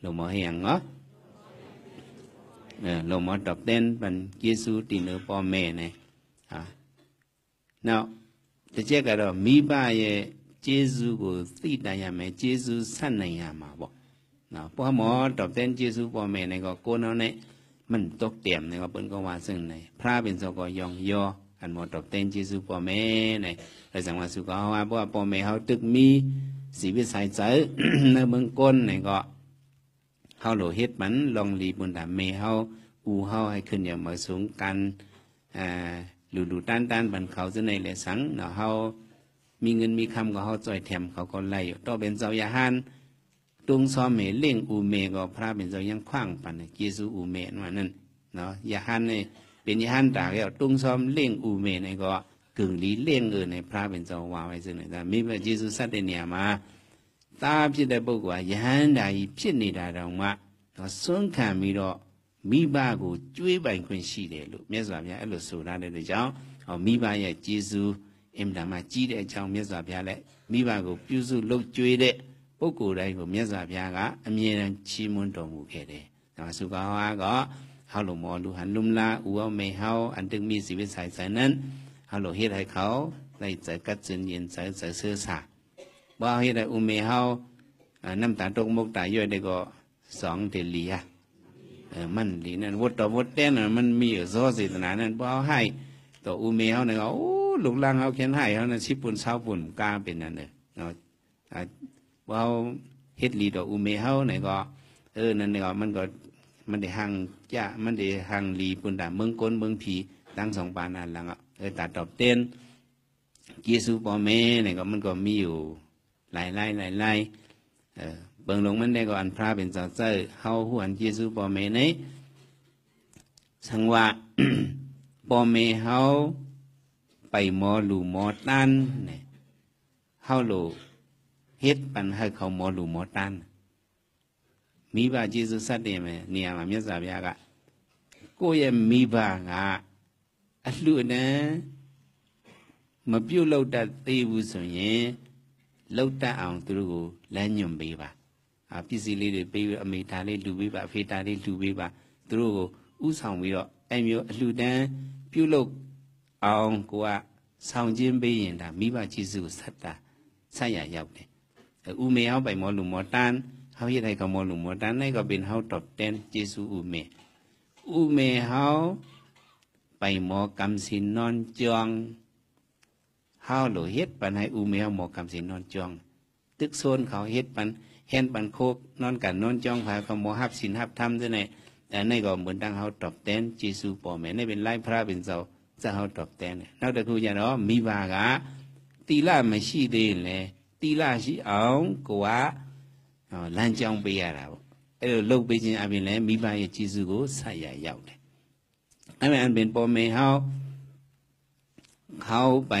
หลวงหมอเฮียงเหรอหลวงหมอตอบเต้นเป็นเยซูตีเนื้อพ่อแม่เนี่ยnow แต่เจ้าก็เรามีบ้าเยเจซูก็ตีได้ยังไงเจซูสั่นในยามาบอกnow พ่อหมอตอบเต้นเจซูพ่อแม่เนี่ยก็โกนเอาเนี่ยมันตกเตี่ยมเนี่ยก็เป็นก็ว่าซึ่งในพระเป็นสกยองยออันหมอตอบเต้นเจซูพ่อแม่เนี่ยเราสังวาสุก็ว่าเพราะว่าพ่อแม่เขาตึกมีสีวิสัยใจในเมืองก้นเนี่ยก็เขาโหลเฮ็ดมันลองรีบุญดาเมเขาอูเขาให้ขึ้นอย่างมาสูงกันดูต้านบันเขาจะในเลยสังเนาะเขามีเงินมีคำก็เขาจ่อยแถมเขาก็ไล่ต่อเป็นเจ้ายาฮันตุงซ้อมเมเล่งอูเมก็พระเป็นเจ้ายังคว้างปันเยซูอูเมว่านั่นเนาะยาฮันเนี่ยเป็นยาฮันตากแล้วตุงซ้อมเล่งอูเมเนี่ยก็กึ่งลีเล่งในพระเป็นเจ้าว่าไว้ซึ่งเนี่ยแต่มีพระเยซูสัตย์เนี่ยมาตาพิจารณาบุกว่ายันได้พิจารณาดาวมาส่วนข้ามีดอกมีบ้ากูช่วยบางคนสิเดลุเมียสาวเนี่ยลุสุราเดเจ้ามีบ้าเนี่ยเจซูเอ็มดามาจีเดเจ้าเมียสาวเนี่ยมีบ้ากูพิสูจน์ลุช่วยเดปุกกูได้กูเมียสาวเนี่ยก็อเมียนชิมุนตรงกูแค่เดแต่สุขภาพก็เขาหลงมอลูหันลุมลาอูเอาไม่เขาอันตึงมีชีวิตใส่นั้นเขาหลงเฮ็ดให้เขาได้ใจกัดจนเย็นใจเสื่อสาบ่เฮ็ดให้อูเมเขาน้ำตาตกมุกตาย่อยได้ก็สองเดลียมันลีนั่นวัดต่อวัดเต้นมันมีอยู่โซ่สิตนานั่นบ่เอาให้ต่ออูเมเขาเนี่ยโอ้ลูกหลานเขาเขียนให้เขานั่นชิปุ่นเช้าปุ่นกลางเป็นนั่นเลยเนาะบ่เอาเฮ็ดลีต่ออูเมเขาเนี่ยก็นั่นเนี่ยมันได้ห่างจ้ามันได้ห่างลีปุ่นด่าเมืองก้นเมืองผีตั้งสองปานนั่นหลังตัดตอบเต้นเยซูปอเมเนี่ยก็มันก็มีอยู่หลาย เบิ่งลงมันได้ก็อันพระเป็นเจ้าเจ้าเฮาฮู้อันเยซูบ่แม่นี้สังว่า บ่แม่เฮาไปหมอหลู่หมอตันเนี่ยเฮาโลเฮ็ดปันให้เขาหมอหลู่หมอตันမိဘကျေးဇူးဆက်တယ်မယ်နေရာမှာမြတ်စွာဘုရားကကိုယ့်ရဲ့မိဘကအလှူအနန်းမပြုတ်လောက်တတ်သေးဘူးဆိုရင်လောက်တတ်အောင်သူတို့ကိုလမ်းညွှန်ပေးပါပစ္စည်းလေးတွေပေးပြီးအမေဒါလေးလှူပေးပါအဖေဒါလေးလှူပေးပါသူတို့ကိုဥဆောင်ပြီးတော့အဲ့မျိုးအလှူဒန်းပြုတ်လောက်အောင်ကိုကဆောင်ခြင်းပေးရင်ဒါမိဘကျေးဇူးကိုဆက်ရရောက်တယ်ဥမေဟောပိုင်မောလူမောတန်เฮาเฮ็ดให้เขาหมอหลุมหมอตันให้ก็เป็นเฮาตอบแทนเยซูอุเมเฮาไปหมอกำสินนอนจองเฮาโลเฮ็ดปันให้อุเมเฮาหมอกำสินนอนจองตึกโซนเขาเฮ็ดปันแฮนปันโคกนอนกันนอนจองพาเขาหมอรับศีลรับธรรมด้วยเนี่ยแต่ในก็เหมือนดังเฮาตอบแทนเยซูพ่อแม่ในเป็นไล่พระเป็นเจ้าจะเฮาตอบแทนนอกจากคืออย่างเนาะมีบากะตีละไม่ရှိသေးเลยตีละရှိအောင်ကိုကလမ်းကြောင်းပေးရတာပေါ့အဲ့လိုလုပ်ပေးခြင်းအပြင်လည်းမိဘရဲ့ကျေးဇူးကိုဆက်ရရောက်တယ်အဲ့မဲ့အပြင်ပေါ်မေဟောเขาไป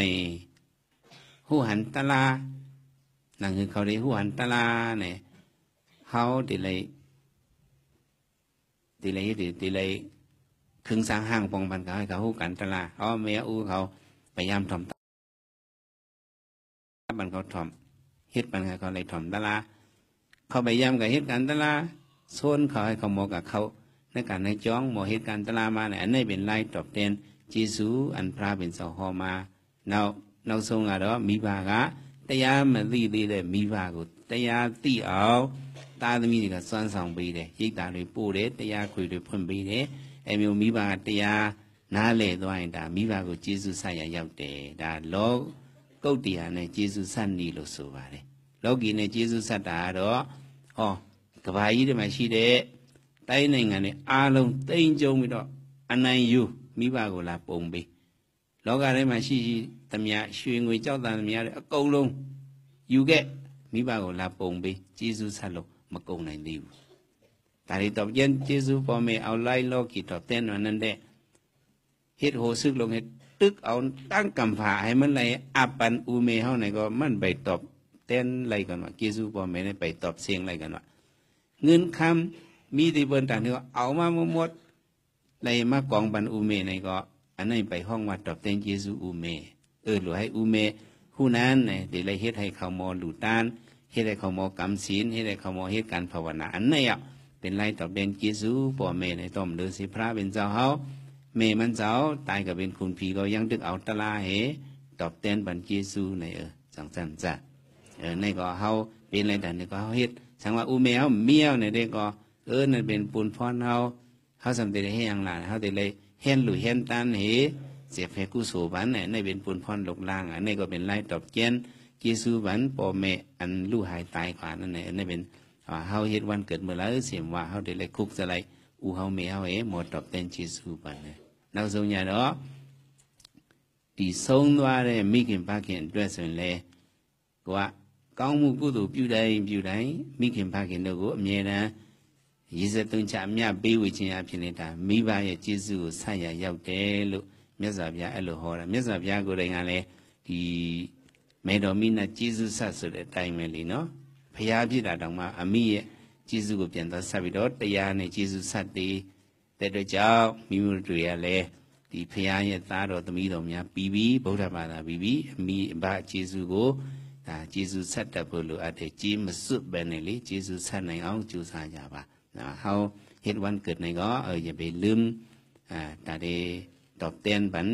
หูหันตะลานั่นคือเขาได้หูหันตะลาเนี่ยเขาติเลยครึ่งสร้างห้างปองพันเขาให้เขาหูกันตะลาเมียอู้เขาพยายามถ่อมบันเขาถ่อมเฮ็ดปันเขาเลยถ่อมตะลาเขาพยายามกับเหตุการณ์ตะลาโซนเขาให้เขาหมอกับเขาในการในจ้องหมอเหตุการณ์ตะลามาเนี่ยอันนี้เป็นไล่ตอบแทนเยซูอันพระเป็นเสาหอมาเราทรงอะไรมีบากะแต่ยามันตีเลยมีบากุแต่ยาตีเอาตาตมีนี่ก็ซ้อนสองปีเลยยิ่งตาเลยปูเลยแต่ยาคุยเลยพ่นปีเลยไอ้มีบากแต่ยาน้าเล่ตัวเองตามีบากุเยซูใส่ยาวเตะตาโลกกุฏิอันเนี่ยเยซูสั่นนี่โลสุบาเลยโลกีเนี่ยเยซูสัตตาดอกบายีได้มาชีเดใต้ในงานเนี่ยอาลงเต็งจงไปดอกอันไหนอยู่มีบากุลาปงไปโลกอะไรมาชีตำยาช่วยงวยเจ้าตำยาเกาลงอยู่แกมีบากุลาปงไปเยซูสัตว์ลงมาโกงในดิวแต่ที่ตอบยันเยซูพอไม่เอาไล่โลกีตอบเต้นวันนั้นเด้เฮ็ดโหซึกลงเฮ็ดตึกเอาตั้งกำผาให้มันไหลอาปันอูเมเฮาไหนก็มันไปตอบเต้นไรกันวะเยซูพอไม่ได้ไปตอบเสียงไรกันวะเงินคำมีที่เบิ้นต่างที่ว่าเอามาหมดไรมากองบันอูเมไหนก็อันนั้นไปห้องวัดตอบเต้นเยซูอูเมหรือให้อูเมผู้นั้นเนี่ยเดี๋ยวไรเฮ็ดให้เขามอหลุดต้านเฮ็ดให้เขามอกำศีลเฮ็ดให้เขามอเฮ็ดการภาวนาอันนี้เป็นไรตอบเต้นเยซูพ่อเมในต้มเดือสิพระเป็นเจ้าเฮาเมมันเจ้าตายกับเป็นคุณผีก็ยังดึกเอาตะลาเหตอบเต้นบันเยซูในสังสรรค์จ้ะในก็เฮาเป็นไรแต่ในก็เฮาเฮ็ดสังว่าอูเมเฮาเมียวในเด็กก็นั่นเป็นปูนพรเฮาสำเร็จให้ยังหลานเฮาได้เลยเห็นหรือเห็นตันเหเสียเพกุโสบันในเป็นปูนพรหลกล่างอันนี้ก็เป็นไรตอบเจนเยซูบันพ่อแม่อันลูกหายตายกว่านั่นนี่เป็นเฮาเฮ็ดวันเกิดเมื่อไรเสียมว่าเฮาได้เลยคุกจะไรอูเฮาเมเฮาหมดตอบเต้นเยซูบันเราส่งยาเนาะที่ส่งว่าเลยมีกินปากินด้วยส่วนเลยว่าကောင်းမှုကုသိုလ်ပြုတိုင်းမိခင်ဖခင်တို့ကိုအမြဲတမ်းရည်စက်သွင်းချအမြတ်ပေးဝေခြင်းအဖြစ်နေတာမိဘရဲ့ကျေးဇူးကိုဆက်ရရောက်တယ်လို့မြတ်စွာဘုရားအဲ့လိုဟောတာမြတ်စွာဘုရားကိုယ်တိုင်ကလည်းဒီမေတော်မိနာကျေးဇူးဆက်ဆိုတဲ့အတိုင်းပဲလीနော်ဘုရားပြည့်တာတောင်မှအမိရဲ့ကျေးဇူးကိုပြန်သွားဆက်ပြီးတော့တရားနဲ့ကျေးဇူးဆက်တဲ့အတွက်ကြောင့်မိမိတို့တွေကလည်းဒီဘုရားရဲ့သားတော်သမီးတော်များပြီးဗုဒ္ဓဘာသာပြီးအမိအဘကျေးဇူးကိုကျေးဇူးဆက်တတ်ဖို့လိုအပ်တယ်ကြီးမစွတ်ပဲနဲ့လေကျေးဇူးဆက်နိုင်အောင်ကြိုးစားကြပါเฮาเฮ็ดวันเกิดในก็อย่าไปลืมตาได้ตอบแทนบัน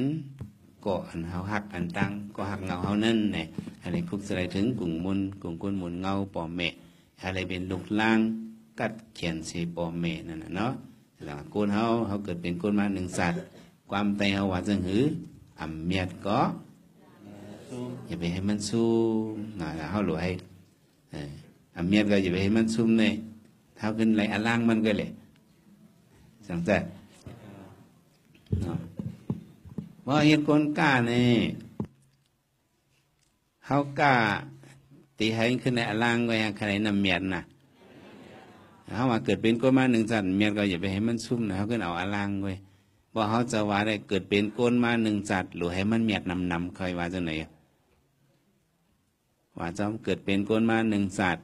ก็อันเฮาฮักอันตังก็ฮักเงาเฮานั่นเนี่ยอะไรคุกสลายถึงกลุ่มมนกลุ่มคนหมุนเงาป่อแม่อะไรเป็นลูกล่างกัดเขียนเสป่อแม่นั่นน่ะเนาะแล้วคนเฮาเกิดเป็นคนมาหนึ่งสัตว์ความใจเฮาว่าจังหืออำเมียดก็อย่าไปให้มันซูมนะเขาหลวให้เมียก็อย่าไปให้มันซูมเนี่ยเท้าขึ้นไหลอล่างมันก็เลยสังเกตว่าเห็นคนกล้าเนี่ยเขากล้าตีให้ขึ้นในอล่างก็ยังใครนำเมียนนะ เขาว่าเกิดเป็นก้นมาหนึ่งสัตว์เมียก็อย่าไปให้มันซุ่มนะเขาขึ้นเอาอลังเว้ยว่าเขาจะว่าได้เกิดเป็นก้นมาหนึ่งสัตว์หรือให้มันเมียดนำเคยว่าจะไหนว่าจอมเกิดเป็นก้นมาหนึ่งสัตว์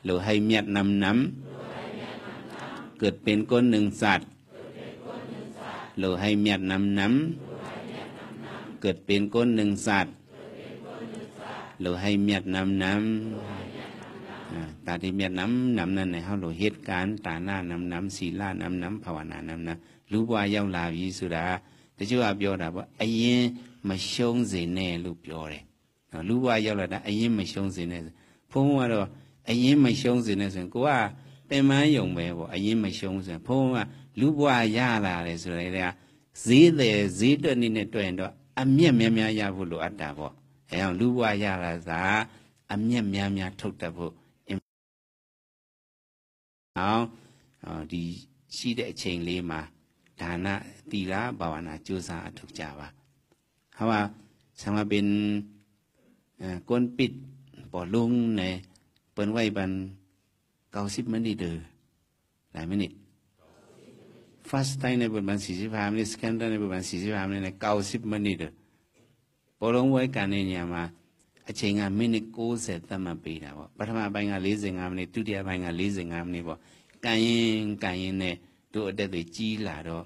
หรือให้เมียดนำเกิดเป็นก้นหนึ่งสัตว์หรือให้เมียดนำเกิดเป็นก้นหนึ่งสัตว์หรือให้เมียดนำตาที่เมียดนำนั่นในเขาหรือเหตุการณ์ตาหน้านำศีลานำภาวนานำรู้ว่าเย้าลาวิสุดาแต่ชื่อว่าเปียวดาว่าไอ้ยินมาชงเสน่ห์รู้เปียวเลยรู้ว่าเย้าละได้ไอ้ยินมาชงเสน่ห์พวกว่าเราไอ้ยินมาชงเสน่ห์ส่วนกูว่าเป็นไม้ยงไปบ่ไอ้ยินมาชงเสน่ห์พวกว่ารู้ว่าย่าละเลยสุดเลยเนี่ยซีตัวนี้เนี่ยตัวเองตัวอเมียยาบุรุอัตตาบ่ไอ้เรารู้ว่าย่าละซาอเมียทุกตาบ่ดีชีได้เชิงเลยมาฐานะตีละภาวนาจูซาทุกจาวะเพราะว่าสมาเป็นก้นปิดปอลุงในเปิ้นไว้บัน90 มินิเดอหลายมินิfast time ในประมาณ45 มินิ scan time ในประมาณ45 มินิใน90 มินิเดอปอลุงไว้กันเนี่ยมาအချိန်ကမိနစ်60သတ်မှတ်ပေးတာပေါ့ပထမပိုင်းက45 မိနစ်ဒုတိယပိုင်းက45 မိနစ်ပေါ့ကန်ရင်နဲ့တို့အတက်တွေကြီးလာတော့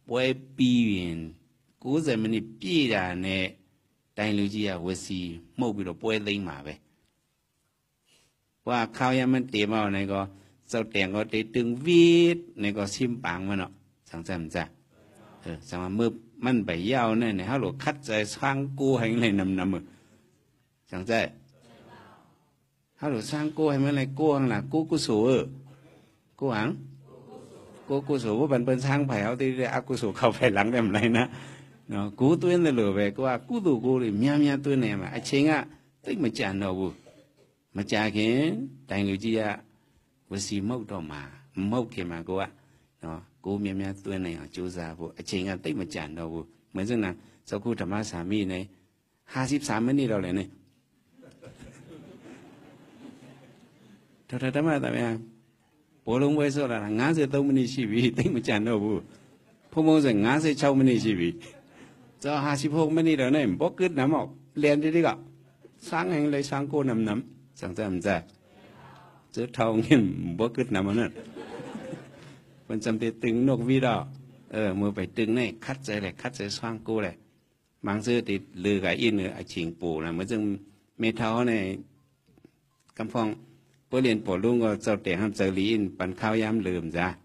ပွဲပြီးရင်90 မိနစ်ပြည့်တာနဲ့တိုင်လူကြီးကဝစီမှုတ်ပြီးတော့ပွဲသိမ်းမှာပဲว่าข้าวยามันเตะมาในก็เจ้าแต่งก็ได้ตึงวีดในก็ชิมปังมันเนาะสังจำจ้ะสังมาเมื่อมันไปยาวเนี่ยเขาหลวคัดใจสร้างกู้ให้เลยนำมือchẳng thế, họ được sang cô hay mấy này cô hàng là cô số cô hàng cô số của bạn sang phải họ thì cô số không phải lắng đem lại nữa, nó cú tuyên là lừa về cô tụ cô thì mía tuyên này mà ai chênh á, tích mà trả nợ bu, mà trả cái đại người chi á, với xí mốc đó mà mốc kia mà cô á, nó cô mía tuyên này ở chỗ già bu, ai chênh á tích mà trả nợ bu, mấy giờ nào sau cô thầm sá mi này 53 mấy đi đâu này này thật đó mà tại vì bố lông quay số là ngã sẽ tông mình chỉ vì tính mà chán đâu bu phong mong rằng ngã sẽ trâu mình chỉ vì cho 56 mấy đi đâu này bó cứt nắm học liền đi gặp sáng anh lấy sáng cô nằm sáng ra chứ thâu nghiền bó cứt nằm ở nữa vẫn chăm thế tính nộp vi đó mưa phải tính này cắt dây xoang cô này mang dưa thì lừa cái in ở chỉnh phủ là mới dưng mê tháo này cam phong bữa liền bỏ luôn rồi sau để ham giờ lý in bàn khao yam lườm ra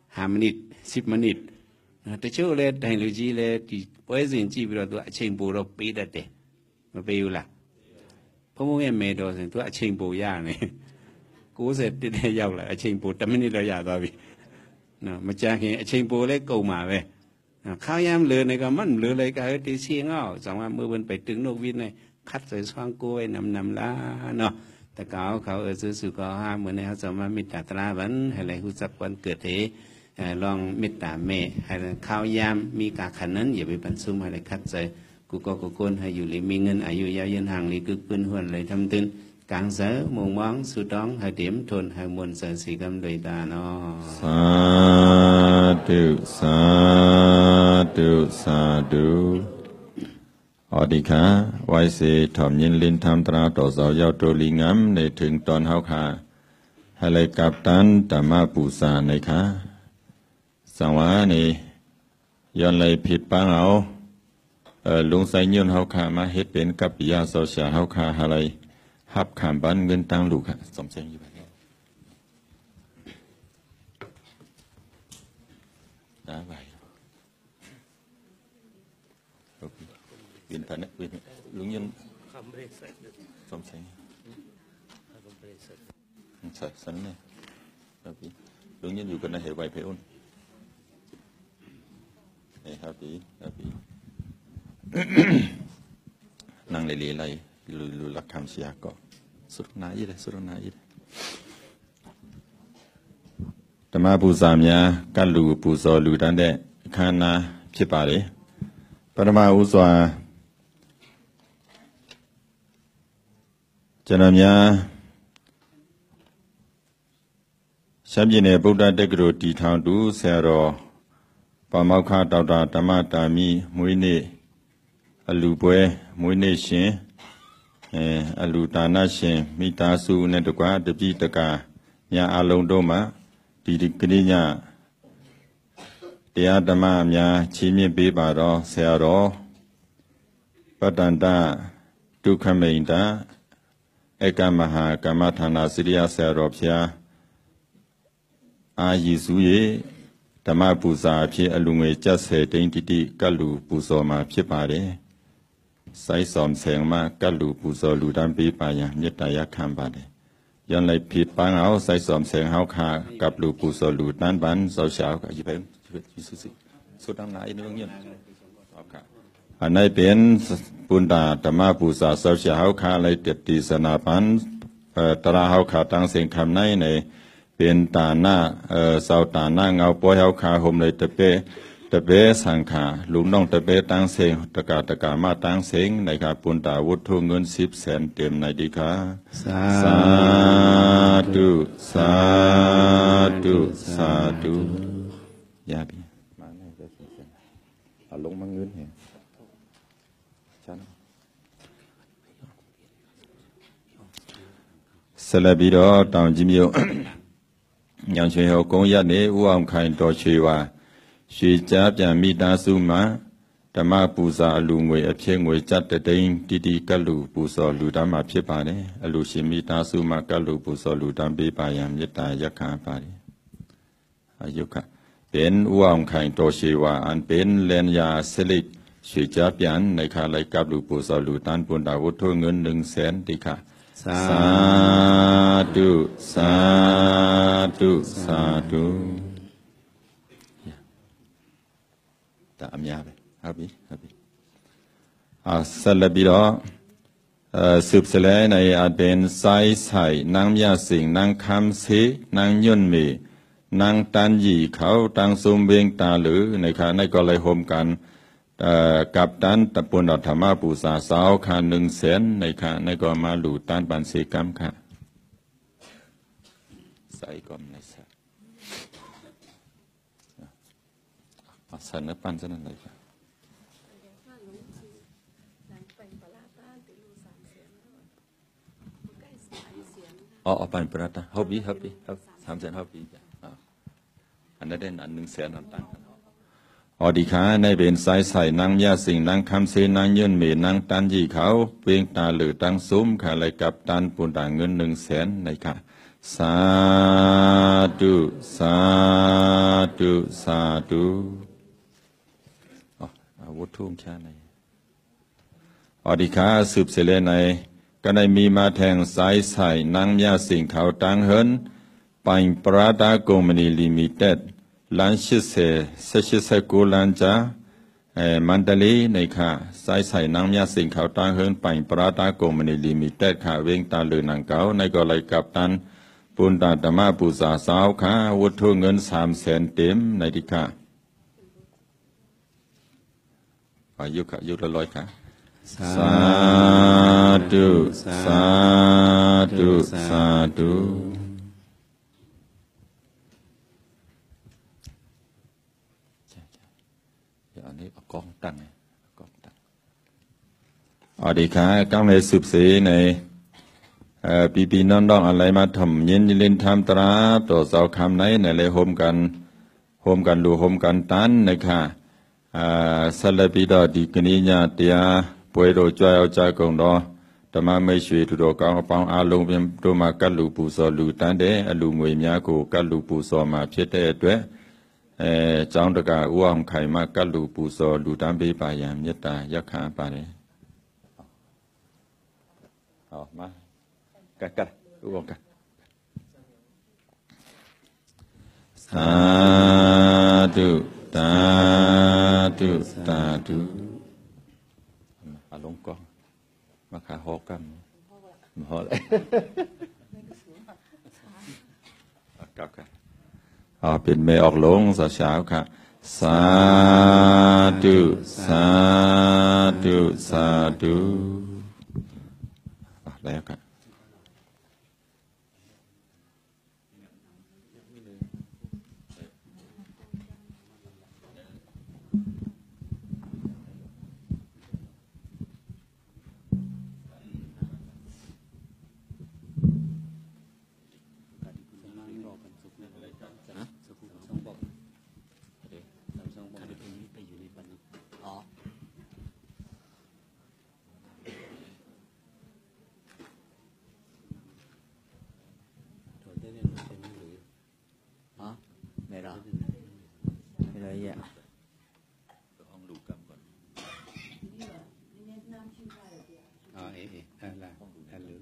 5 minute 10 minute tới chỗ lên thành lưu gì lên thì bữa giờ chỉ bây giờ tôi chỉnh phủ rồi bị đặt để mà bây là không có em mê đồ thì tôi chỉnh phủ ya này cố sẽ đi đây giàu lại chỉnh phủ 1 minute rồi ya rồi mà cha khi chỉnh phủ lấy cầu mà vềข้าวยามเลือในก็มันเลือเลยก็ตีเชียงเอาสองว่าเมื่อวันไปถึงนกวินในคัดใส่ช่างกล้วยนำละเนาะแต่เขาซื้อสุก็ห้าเหมือนในเขาจะมามิตรตราบันให้เลยหุ่นสักวันเกิดเหลองมิตรเมให้ข้าวยามมีกาขันนั้นอย่าไปบรรซุ่มให้เลยคัดใส่กูก็คนให้อยู่เลยมีเงินอายุยาวยืนห่างเลยกึกปืนหุ่นเลยทำตึนกลางเสือมงมองสุดต้องให้เดี่ยมทนให้มวลเสือสีกำเลยตาเนาะสาธุอดีค่ะไว้เสถอมยินลินทำตราต่อเสาเยาวตัวลิงำในถึงตอนเฮาค่ะให้เลยกับตันธรรมปูซาในค่ะสังวานี่ย้อนเลยผิดปังเอาลุงใส่ยืนเฮาค่ะมาเฮ็ดเป็นกับปิยาโซเชียลเฮาค่ะอะไรฮับขามบ้านเงินตังลูกค่ะสมเสงอยู่แบบนี้ได้ไปวินพันเนี่ยวินลุงยันสมเสงใส่สันเนี่ยลุงยันอยู่กันในเหตุไวเพอุนเฮ้ยครับพี่นั่งเลยไรlu lạc tham sia có sốt nái gì đấy Tham bù sam ya cả lu bù so lu đan đấy khăn naဖြစ်ပါလေပထမဥစွာကျွန်တော်များ ရှမ်းပြည်နယ်ဗုဒ္ဓတက္ကသိုလ်တည်ထောင်သူဆရာတော်ပါမောက္ခဒေါက်တာဓမ္မတာမီမွေးနေ့အလူပွဲမွေးနေ့ရှင်အလူဒါနရှင်မိသားစုနဲ့တကွတပိတကာညာအလုံးတို့မှာဒီကနေ့ညတရားဓမ္မများချီးမြှင့်ပေးပါတော့ဆရာတော်ပတ္တန္တဒုက္ခမိန်တာဧကမဟာကမ္မဌာနစရိယဆရာတော်ဖျားအာယေစုရဲ့ဓမ္မပူဇာအဖြစ်အလူငွေကျပ်10တိန်တိကတ်လူပူဇော်မှာဖြစ်ပါတယ်စိုက်ဆောင်ဆင်မှာကတ်လူပူဇော်လူတန်းပေးပါရန်မေတ္တာရပ်ခံပါတယ်ยันเลยผิดปังเอาใส่สอมเสียงเฮาขากับลูกปูโซลูด้านบันเสาเช้ากับยี่เพ็งสุดตั้งหลายนึงเงี้ยอันนี้เป็นปุณดาธรรมะปูซาเสาเช้าเฮาขาเลยเด็ดตีสนาปันตราเฮาขาตั้งเสียงคำในเป็นตาหน้าเสาตาหน้าเงาปอยเฮาขาห่มเลยตะเปสังขาลุงน้องตะเปตั้งเสียงตะกามาตั้งเสียงในขาปุณดาวุฒิเงิน1000,000เต็มในดีค่ะสาธุสาธุสาธุยาบีมาแน่จะเสียเอาลงมาเงินเห็นฉันสลับบีดอตามจิมิโอยังช่วยเขาคงยัดเนี่ยอุอมขันต่อช่วยว่าชีจับยามีตาสุมาธรรมะปูซาอลูงวยอเพียงวยจัดแต่ดิงดีกัลลูปูซอลูธรรมะเพียบาเนี่ยอลูชิมีตาสุมากัลลูปูซอลูธรรมเบียบายามยตายักขาบาเนี่ยอายุค่ะเป็นอุอมขันต่อชีวาอันเป็นเลนยาสลิกชีจับยันในขาไลกัลลูปูซอลูตันปุณดาวุฒเงิน100,000ดีค่ะสาธุสาธุสาธุตามยาไปครับพี่สลับบีดอสืบเสลในอาจเป็นไซใส่นางยาสิงนางคำเสนางย่นมีนางตันยีเขาตังสมเวงตาหรือในขาในก็เลยโฮมกันกับตันตะปุนดธรรมะปูซาสาวขา100,000ในขาในก็มาหลู่ตันปันเสกรรมค่ะใส่ก็ไม่ใส่สันนปันสันอะไรกันอ๋อปันปราตาฮอบบี้300,000ฮอบบี้อันนั้นได้อัน100,000อันต่างกันอ๋อดีค่ะในเป็นสายใส่นางยาสิงนางคำเสนางยืนเมนางตันยีเขาเพียงตาหรือตั้งซุ้มค่ะเลยกับตันปูนต่างเงิน100,000ในค่ะสาธุสาธุสาธุวุฒิทุ่งชาในอดีคาสืบเสเลในก็ได้มีมาแทงสายใส่นางยาสิงเขาตังเฮินปังปราดากงมณีลิมิเต็ดล้าน80 ล้านจ้ามันเดลีในค่ะสายใส่นางยาสิงเขาตังเฮินปังปราดากงมณีลิมิเต็ดค่ะเวงตาลือนังเก่าในก็เลยกับตันปุณตาธรรมะปูซาสาวค่ะวุฒิเงิน300,000เต็มในดีค่ะอายุค่ะอายุละ100ค่ะสาธุสาธุสาธุอันนี้กองตั้งอดีค่ะกำลังสืบเสในปีน้องอะไรมาทำยินเล่นทำตราต่อเสาคำไหนในเลยโฮมกันดูโฮมกันตันนะคะสลับปีดอดีกนี้เนี่ยเตียป่วยโดยใจเอาใจกงดอแต่มาไม่ช่วยถูกดอกกางปองอารมณ์เป็นตัวมากัดลูปูซอลูตันเดอลูงวยมีกูกัดลูปูซอมาเพียเตด้วยจ้องตะกาอ้วมไข่มากัดลูปูซอลูตันเบปายามยตายักขาปาเลยเอามากัดอ้วมกันสาธุตาธุตาธุลงกองมาขาหอกันหอเลยกับกันเป็นเมออกลงเช้าค่ะสาธุสาธุสาธุแล้วกัน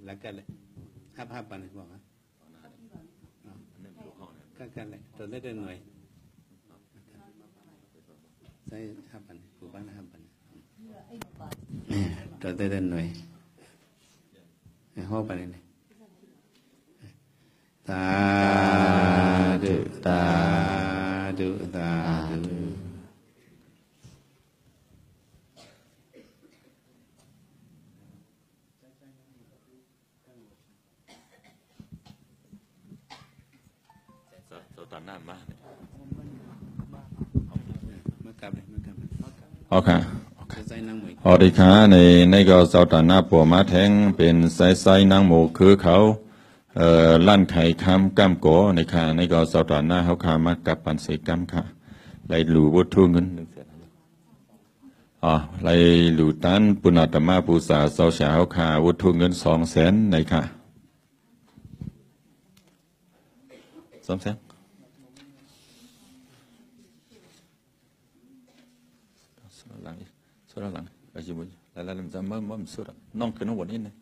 แล้วกันเลยภาพปันบอกฮะก็กันเลยตัวได้เดินหน่อยใช่ภาพปันผู้บ้านภาพปันตัวได้เดินหน่อยห้องปันเลยตาดุตาดุตาดุตอนหน้ามากมากลับเลยมากลับโอเคใส่นั่งหมวย好的ค่ะในก็เจ้าตาหน้าปัวมาแทงเป็นใส่นางหมูคือเขาลั่นไข่คำกำโกในค่ะในก็เจ้าตาหน้าเขาขามากับปันเสกำค่ะไล่หลูวัตถุเงินไล่หลูตันปุณตมาปูษาเจ้าสาวขาวัตถุเงิน200,000ในค่ะ200,000หลังอีกสุดหลังไปจิบุญแล้วมันจะมั่มสุดน้องขึ้นน้องบนนี้เนี่ย